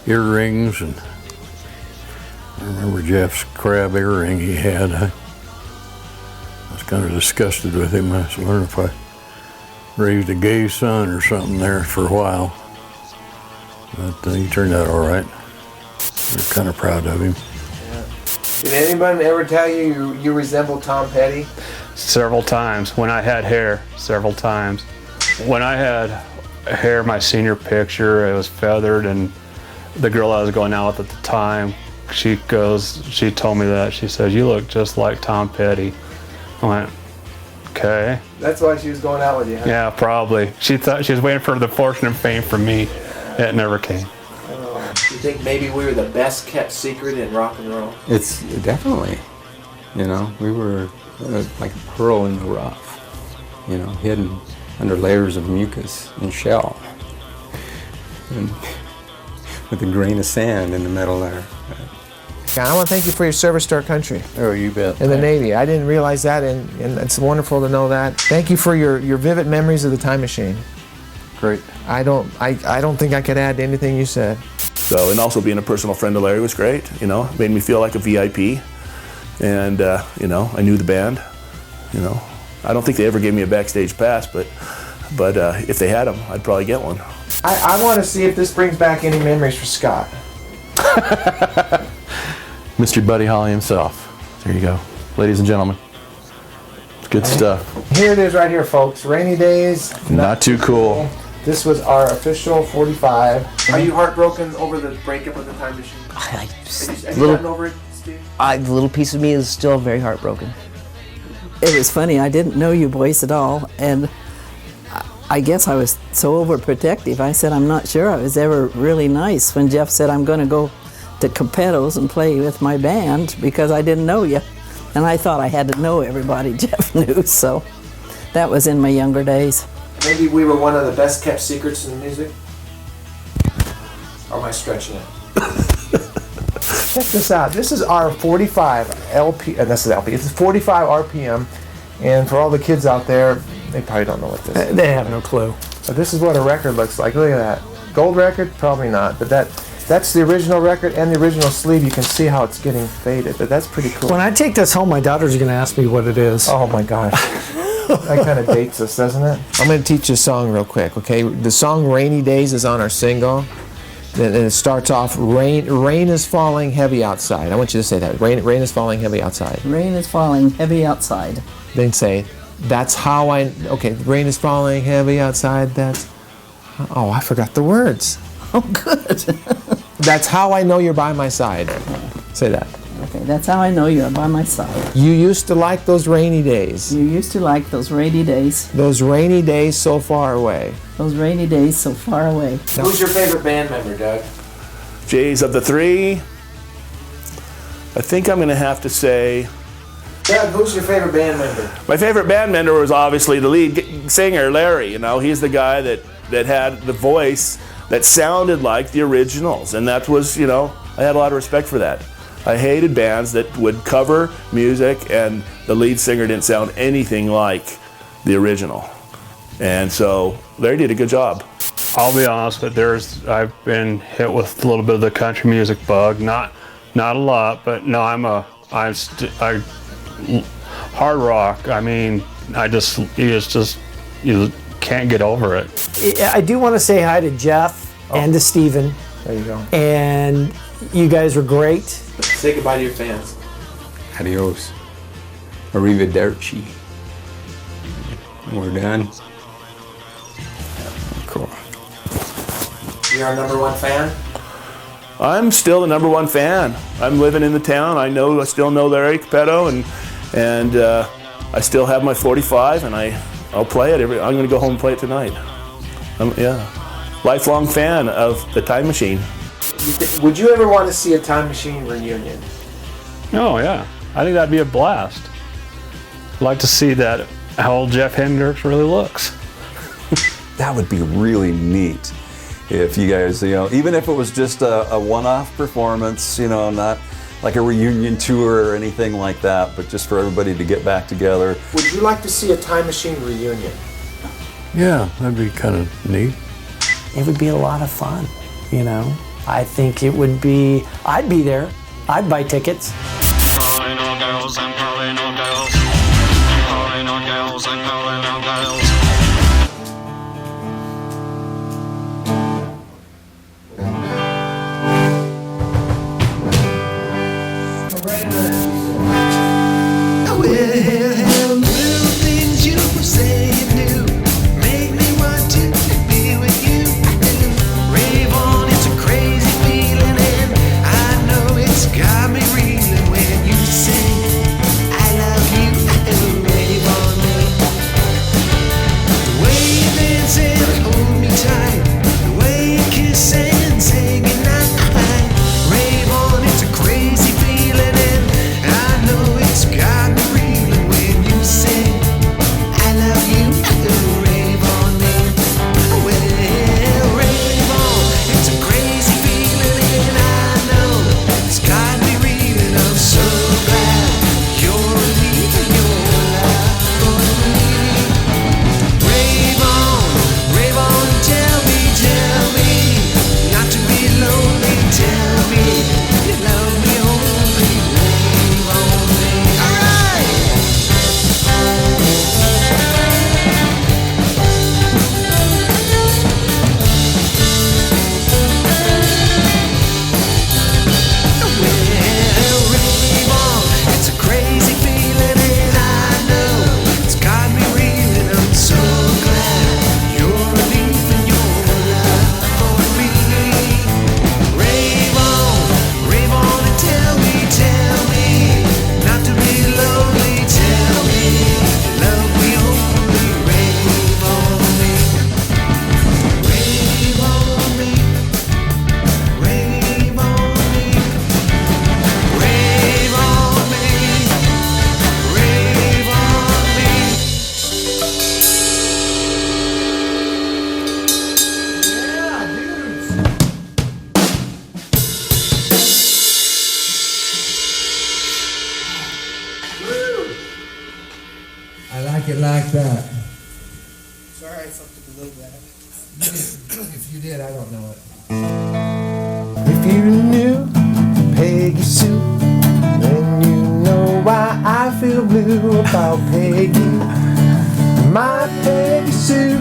earrings, and I remember Jeff's crab earring he had. I was kind of disgusted with him. I was wondering if I raised a gay son or something there for a while. But he turned out all right. We're kind of proud of him. Did anyone ever tell you you resemble Tom Petty? Several times. When I had hair, several times. When I had hair, my senior picture, it was feathered, and the girl I was going out with at the time, she told me that. She said, "You look just like Tom Petty." I went, okay. That's why she was going out with you, huh? Yeah, probably. She thought she was waiting for the fortune and fame from me. It never came. You think maybe we were the best kept secret in rock and roll? It's definitely, we were like a pearl in the rough, hidden under layers of mucus and shell, and with a grain of sand in the middle there. I want to thank you for your service to our country. Oh, you bet. In the Navy. I didn't realize that, and it's wonderful to know that. Thank you for your vivid memories of the time machine. Great. I don't think I could add to anything you said. So, and also being a personal friend of Larry was great. Made me feel like a VIP, and I knew the band. I don't think they ever gave me a backstage pass, but if they had them, I'd probably get one. I want to see if this brings back any memories for Scott. Mr. Buddy Holly himself. There you go, ladies and gentlemen. It's good stuff. Here it is right here, folks. Rainy Days. Not too cool. This was our official 45. Are you heartbroken over the breakup of the time machine? Have you gotten over it, Steve? The little piece of me is still very heartbroken. it was funny, I didn't know you boys at all, and I guess I was so overprotective. I said I'm not sure I was ever really nice when Jeff said I'm going to go to Capetto's and play with my band because I didn't know you. And I thought I had to know everybody Jeff knew, so that was in my younger days. Maybe we were one of the best kept secrets in music? Or am I stretching it? Check this out. This is our 45 LP, this is LP, it's 45 RPM, and for all the kids out there, they probably don't know what this is. They have no clue. But this is what a record looks like. Look at that. Gold record? Probably not, but that's the original record and the original sleeve. You can see how it's getting faded, but that's pretty cool. When I take this home, my daughter's going to ask me what it is. Oh my gosh. That kind of dates us, doesn't it? I'm going to teach you a song real quick, okay? The song Rainy Days is on our single. And it starts off, rain is falling heavy outside. I want you to say that. Rain is falling heavy outside. Rain is falling heavy outside. Then say, that's how I, okay, rain is falling heavy outside, that's, oh, I forgot the words. Oh, good. That's how I know you're by my side. Say that. Okay, that's how I know you're by my side. You used to like those rainy days. You used to like those rainy days. Those rainy days so far away. Those rainy days so far away. Who's your favorite band member, Doug? Jays, of the three, I think I'm going to have to say Doug, who's your favorite band member? my favorite band member was obviously the lead singer, Larry. You know, he's the guy that had the voice that sounded like the originals, and that was, you know, I had a lot of respect for that. I hated bands that would cover music and the lead singer didn't sound anything like the original. And so Larry did a good job. I'll be honest, but I've been hit with a little bit of the country music bug. Not a lot, but no, hard rock. I mean, you can't get over it. I do want to say hi to Jeff and to Steven. There you go. And you guys were great. Say goodbye to your fans. Adios. Arrivederci. We're done. Cool. You're our #1 fan? I'm still the #1 fan. I'm living in the town. I still know Larry Capetto, and I still have my 45, and I'll play it. I'm going to go home and play it tonight. Lifelong fan of the Time Machine. Would you ever want to see a Time Machine reunion? Oh yeah, I think that'd be a blast. I'd like to see how old Jeff Hendricks really looks. That would be really neat if you guys, even if it was just a one-off performance, not like a reunion tour or anything like that, but just for everybody to get back together. Would you like to see a Time Machine reunion? Yeah, that'd be kind of neat. It would be a lot of fun, I think it would be, I'd be there. I'd buy tickets. Calling all girls, I'm calling all girls. Calling all girls, I'm calling all girls. Well, little things you say and do make me want to be with you. Rave on, it's a crazy feeling, and I know it's got me reeling when you say I love you. Rave on me. The way you dance and hold me tight, the way you kiss and say goodnight. Rave on, it's a crazy feeling, and I know it's got me reeling when you say I love you. Rave on me. Well, rave on, it's a crazy feeling, and I know it's got me reeling. I'm so glad you're leaving your life for me. Rave on, tell me, not to be lonely. Tell me you love me only. Rave on me. All right. Well, rave on, it's a crazy feeling, and I know it's got me reeling. I'm so glad you're leaving your love for me. Rave on, and tell me, not to be lonely. Tell me you love me only. Rave on me. Rave on me. Rave on me. Rave on me. Rave on me. I like it like that. Sorry, I fucked up a little bit. If you did, I don't know it. If you knew Peggy Sue, then you know why I feel blue about Peggy, my Peggy Sue.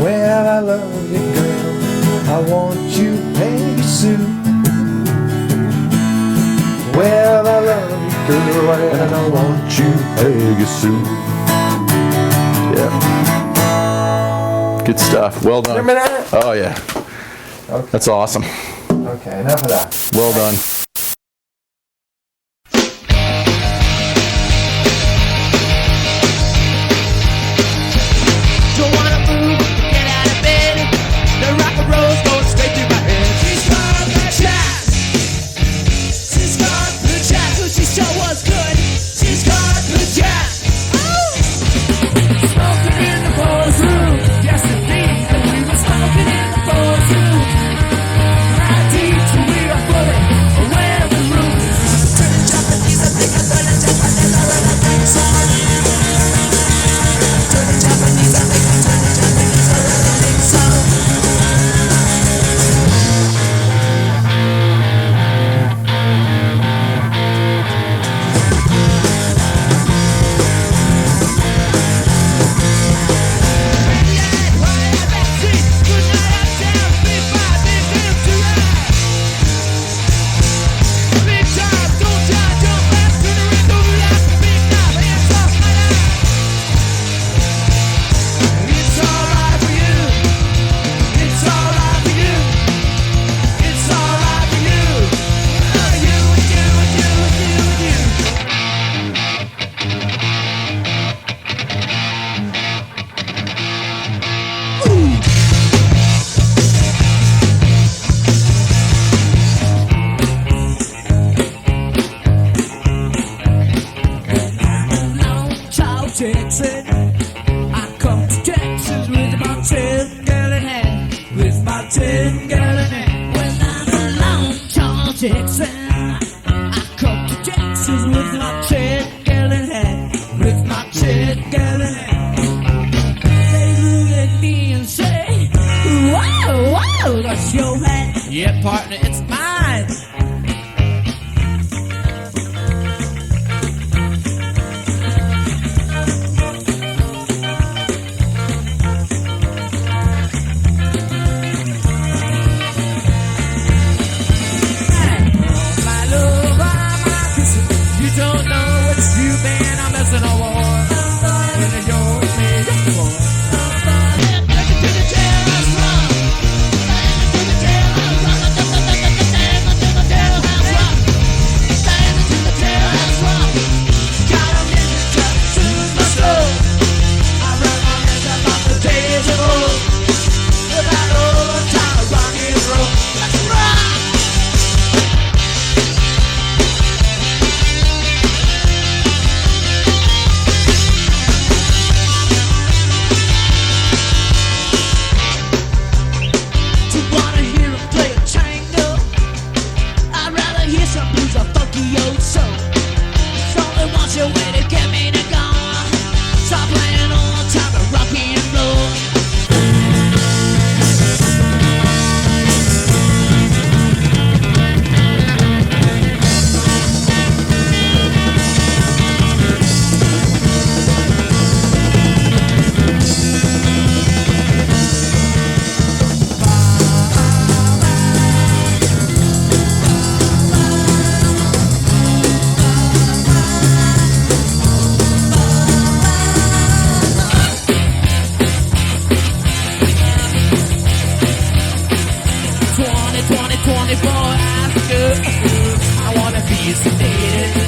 Well, I love you, girl. I want you, Peggy Sue. Well, I love you, girl, and I want you, Peggy Sue. Yeah. Good stuff. Well done. Remember that? Oh yeah. That's awesome. Okay, enough of that. Well done. Don't wanna move, get out of bed. The rock and roll's going straight through my head. She's got the chat. She's got the chat. Who she show was good. She's got the chat. Smoking in the boys' room. Yes, indeed. And we were smoking in the boys' room. Right deep till we are fully aware of the room. Turning Japanese, I think I'm turning Japanese. I really think so. Turning Japanese, I think I'm turning Japanese. I really think so. Texas, I come to Texas with my 10-gallon hat, with my 10-gallon hat. When I'm alone, Charles Texas, I come to Texas with my 10-gallon hat, with my 10-gallon hat. They look at me and say, "Wow, wow, that's your hat." Yeah, partner, it's mine. I wanna be sedated.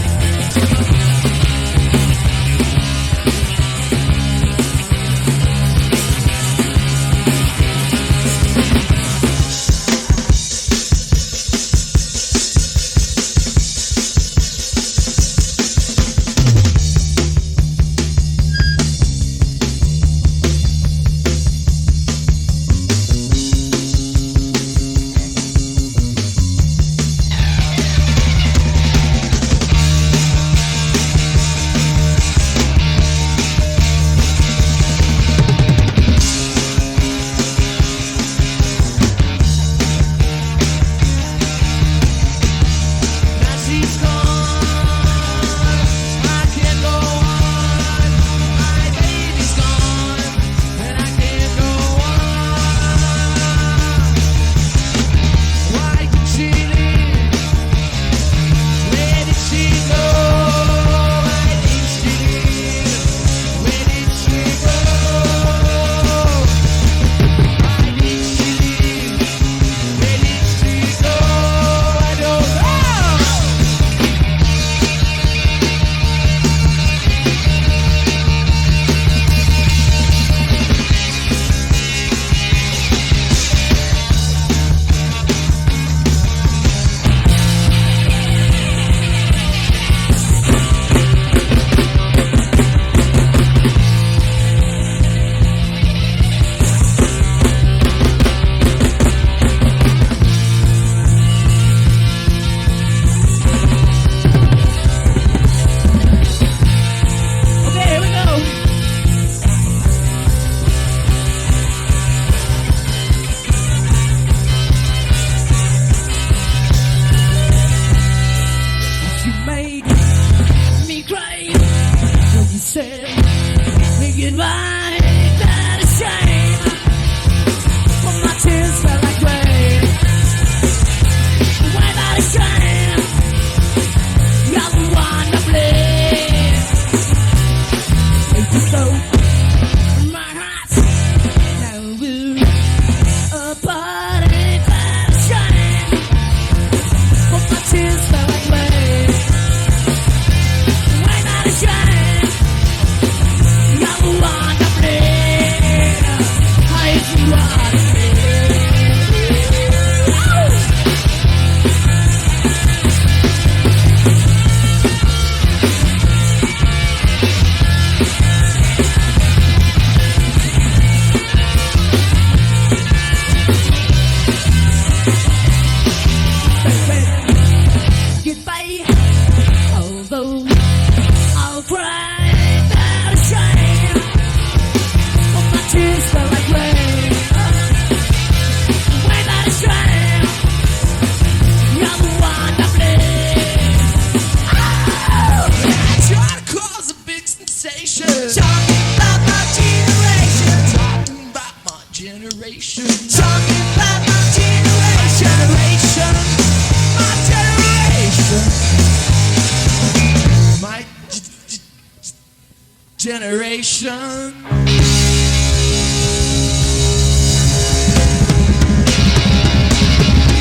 generation.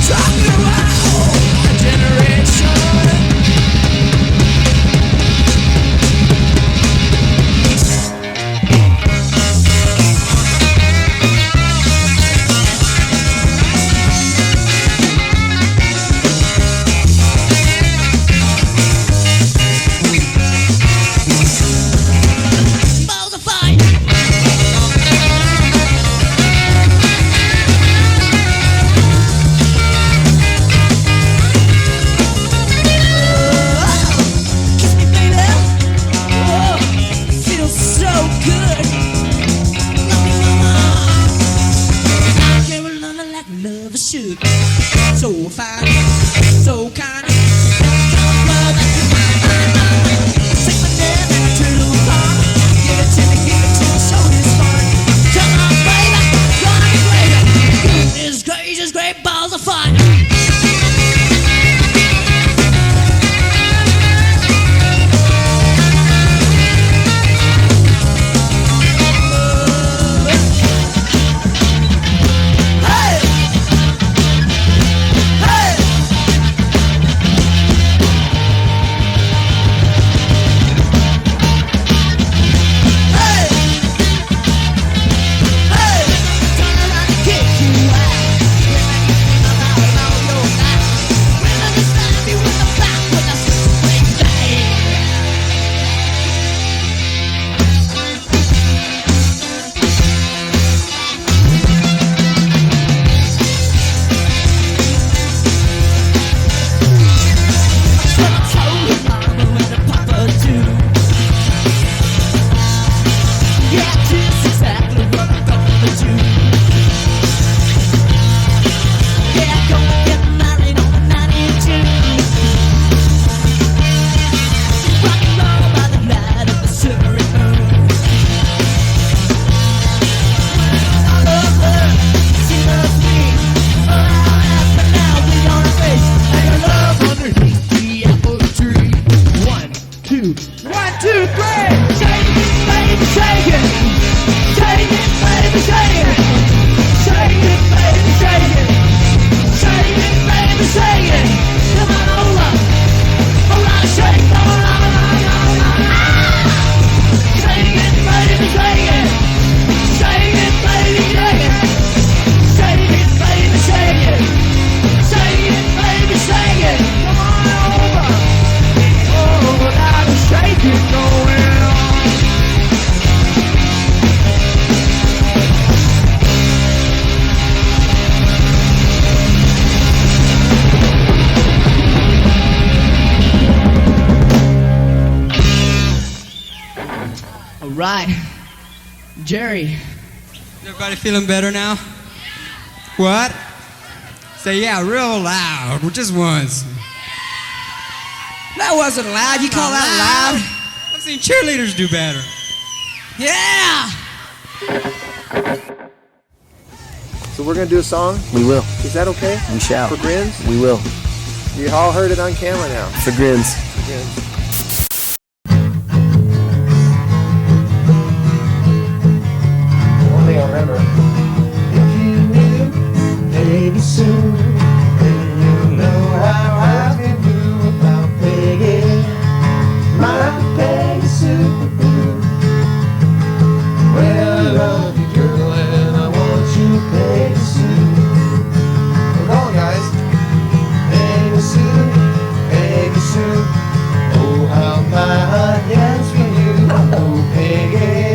Talking about a generation. Balls of fire. Kiss me, baby. Oh, feels so good. Love me, mama. Carolina like love should. So fine, so kind. Take my name and I turn it on. Give it to me, show this fun. Come on, baby, gonna be great. Goodness gracious, great balls of fire. Hey! Hey! Hey! Hey! Turn around and kick you out. Women all your life. Women that stab you in the back with a six-way blade. That's what I told your mama and the papa too. Yeah, just exactly what I'm gonna do. Yeah, gonna get married on the 92. Rock and roll by the light of the silvery moon. I love her, she loves me. But now we gonna face and your love underneath the apple tree. 1, 2, 1, 2, 3. Shake it, baby, shake it. Shake it, baby, shake it. Shake it, baby, shake it. Shake it, baby, shake it. Come on over. Alright, shake, come on, shake it, baby, shake it. Shake it, baby, shake it. Shake it, baby, shake it. Shake it, baby, shake it. Come on over. Oh, now the shake it going on. All right, Jerry. Everybody feeling better now? What? Say yeah, real loud, just once. That wasn't loud. You call that loud? I've seen cheerleaders do better. Yeah. So we're gonna do a song. We will. Is that okay? We shall. For grins? We will. You all heard it on camera now. For grins. For grins. One thing I remember. If you knew, baby, soon, then you know how I can do about Peggy, my Peggy Sue. Well, I love you, girl, and I want you, Peggy Sue. Come on, guys. Peggy Sue, Peggy Sue. Oh, how my heart yearns for you. Oh, Peggy,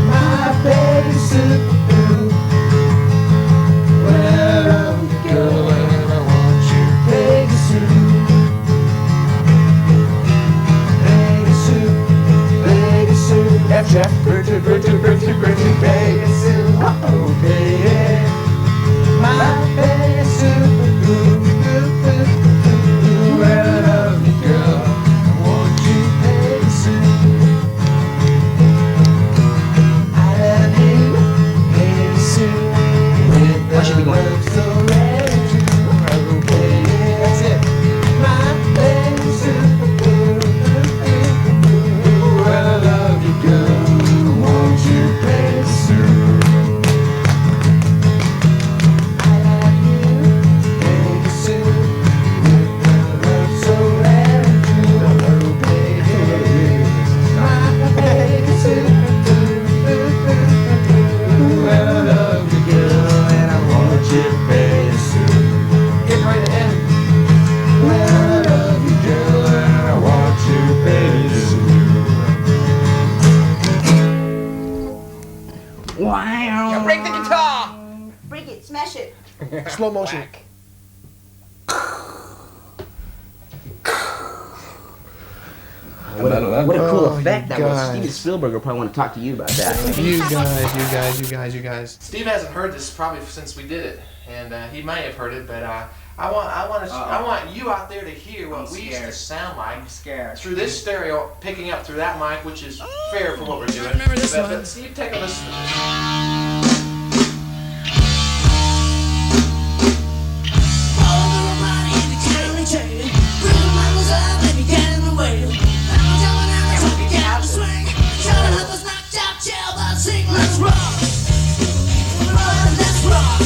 my Peggy Sue. Well, I love you, girl, slow motion. What a cool Oh, effect you that was. guys. Steven Spielberg will probably want to talk to you about that. You guys. Steve hasn't heard this probably since we did it, and he may have heard it, but I want you out there to hear what we used to sound like. I'm scared. Through this stereo, picking up through that mic, which is fair for what we're doing. Remember this but, one? Steve, take a listen to this. Let's rock! Let's rock!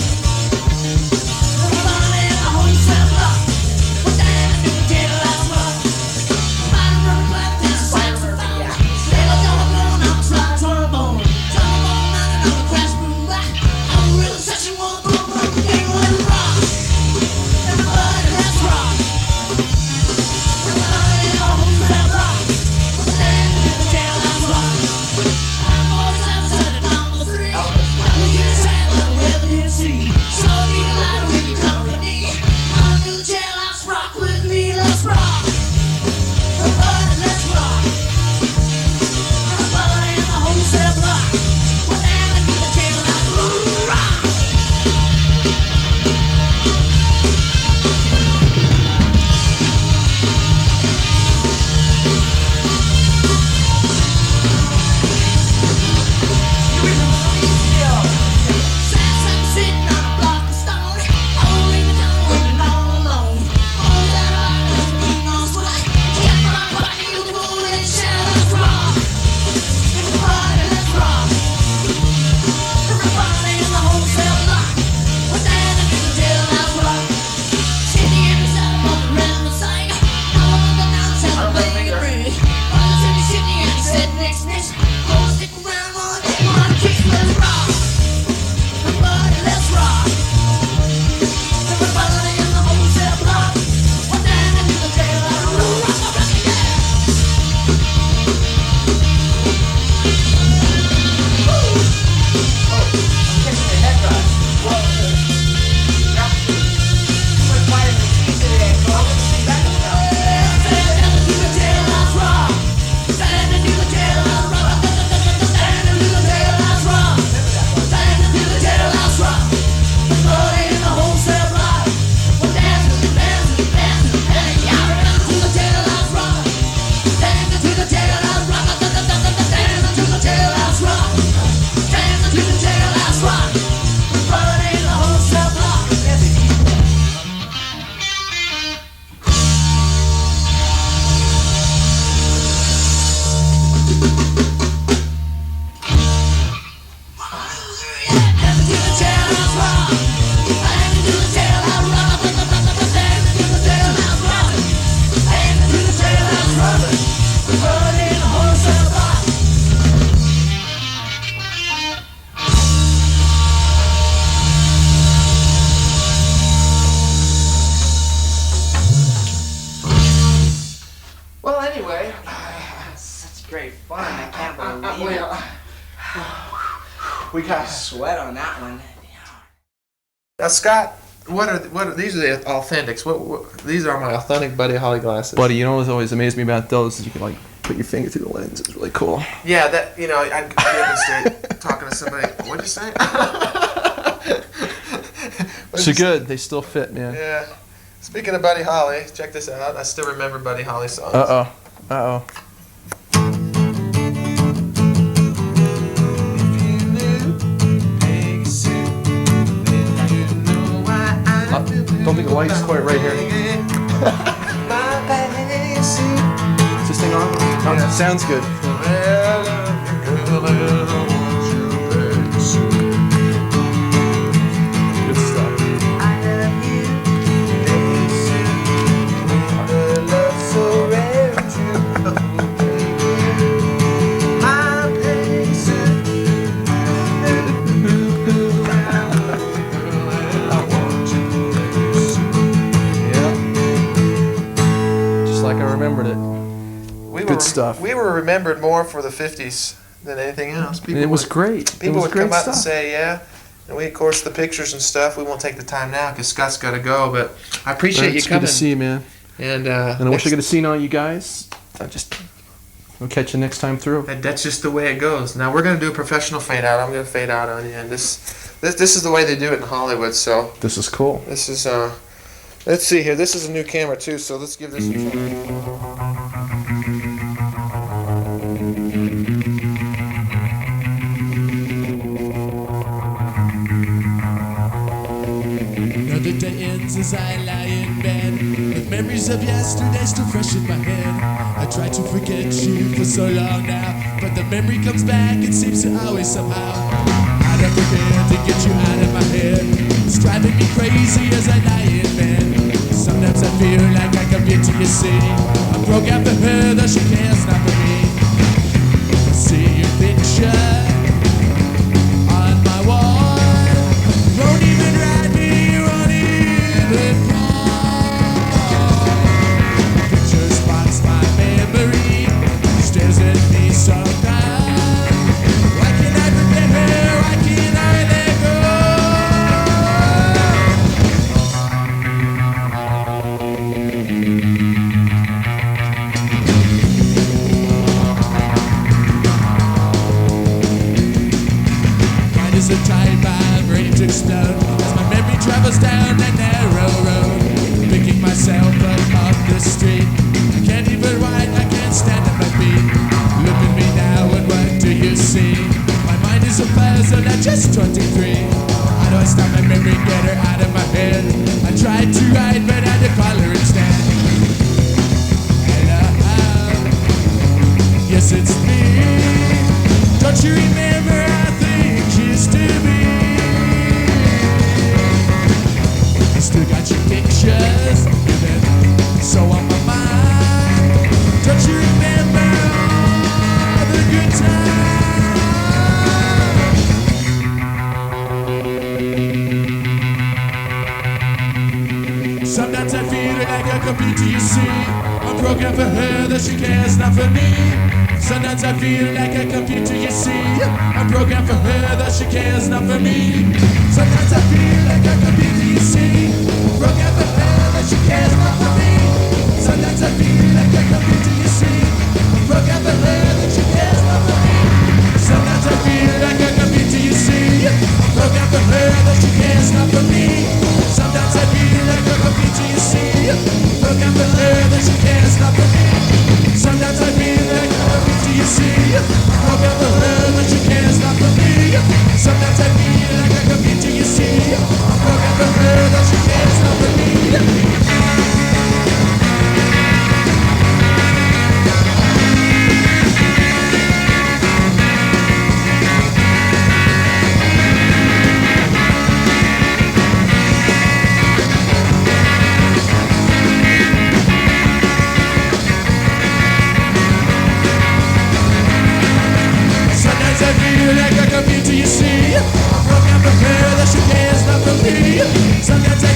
Everybody in the whole cell block. We're dancing to the jail, let's rock. Everybody run clap, dance, saxophone. Sailor telephone, I'm a slide trombone. Trombone, knocking on the crash boom back. I'm a real session, one boom, boom, gang, let's rock. Everybody, let's rock. Everybody in the whole cell block. We're dancing to the jail, let's rock. Let's rock! Everybody, let's rock! Everybody in the whole cell block. We're dancing to the jail, let's rock! Sitting on a block of stone, holding the tongue, working all alone. All that We got sweat on that one. Now, Scott, what are these? Are the authentics? What these are my authentic Buddy Holly glasses. Buddy, you know what's always amazed me about those is you can like put your finger through the lens. It's really cool. Yeah, that I'd be up and talking to somebody. What'd you say? So good. They still fit, man. Yeah. Speaking of Buddy Holly, check this out. I still remember Buddy Holly songs. Uh oh. Don't think the light's quite right here. Is this thing on? Oh, sounds good. Good stuff. Remembered it. Good stuff. We were remembered more for the 50s than anything else. It was great. People would come up and say, yeah, And we, of course, the pictures and stuff, we won't take the time now because Scott's got to go, but I appreciate you It's coming. good to see you, man. And I wish I could have seen all you guys. We'll catch you next time through. That's just the way it goes. Now we're going to do a professional fade out. I'm going to fade out on you. And this is the way they do it in Hollywood, so. This is cool. This is, let's see here. This is a new camera, too, so let's give this a try. Another day ends as I lie in bed with memories of yesterday still fresh in my head. I try to forget you for so long now, but the memory comes back, it seems to always somehow. I'd have prepared to get you out of my head. It's driving me crazy as I lie in bed. Sometimes I feel like I come into your city. I broke out for her, though she cares not for me. I see your picture on my wall. You won't even write me, you won't even call. Picture spots my memory, stares at me sometimes. Why can't I forget her? Why can't I let go? Mine is a time I'm ready to explode as my memory travels down that narrow road, picking myself up off the street. I can't even write, I can't stand on my feet. Look at me now and what do you see? My mind is a puzzle at just 23. How do I stop my memory and get her out of my head? I tried to write but I had to call her instead. Hello, yes it's me. Don't you remember how things used to be? I still got your pictures, so on my mind. Don't you remember all the good times? Sometimes I feel like a computer, you see. I'm programmed for her, that she cares not for me. Sometimes I feel like a computer, you see. I'm programmed for her, that she cares not for me. Sometimes I feel like a computer, you see. I'm programmed for her, that she cares not for me. Sometimes I feel like a computer, you see. I'm programmed for her, that she cares not for me. Sometimes I feel like a computer, you see. I'm programmed for her, that she cares not for me. Sometimes I feel like a computer, you see. I'm programmed for her, that she cares not for me. Sometimes I feel like a computer, you see. I'm programmed for her, that she cares not for me. Sometimes I feel like a computer, you see. I'm programmed for her, that she cares not for me. Sometimes I feel like a computer, you see. I'm programmed for her, that she cares not for me. Sometimes I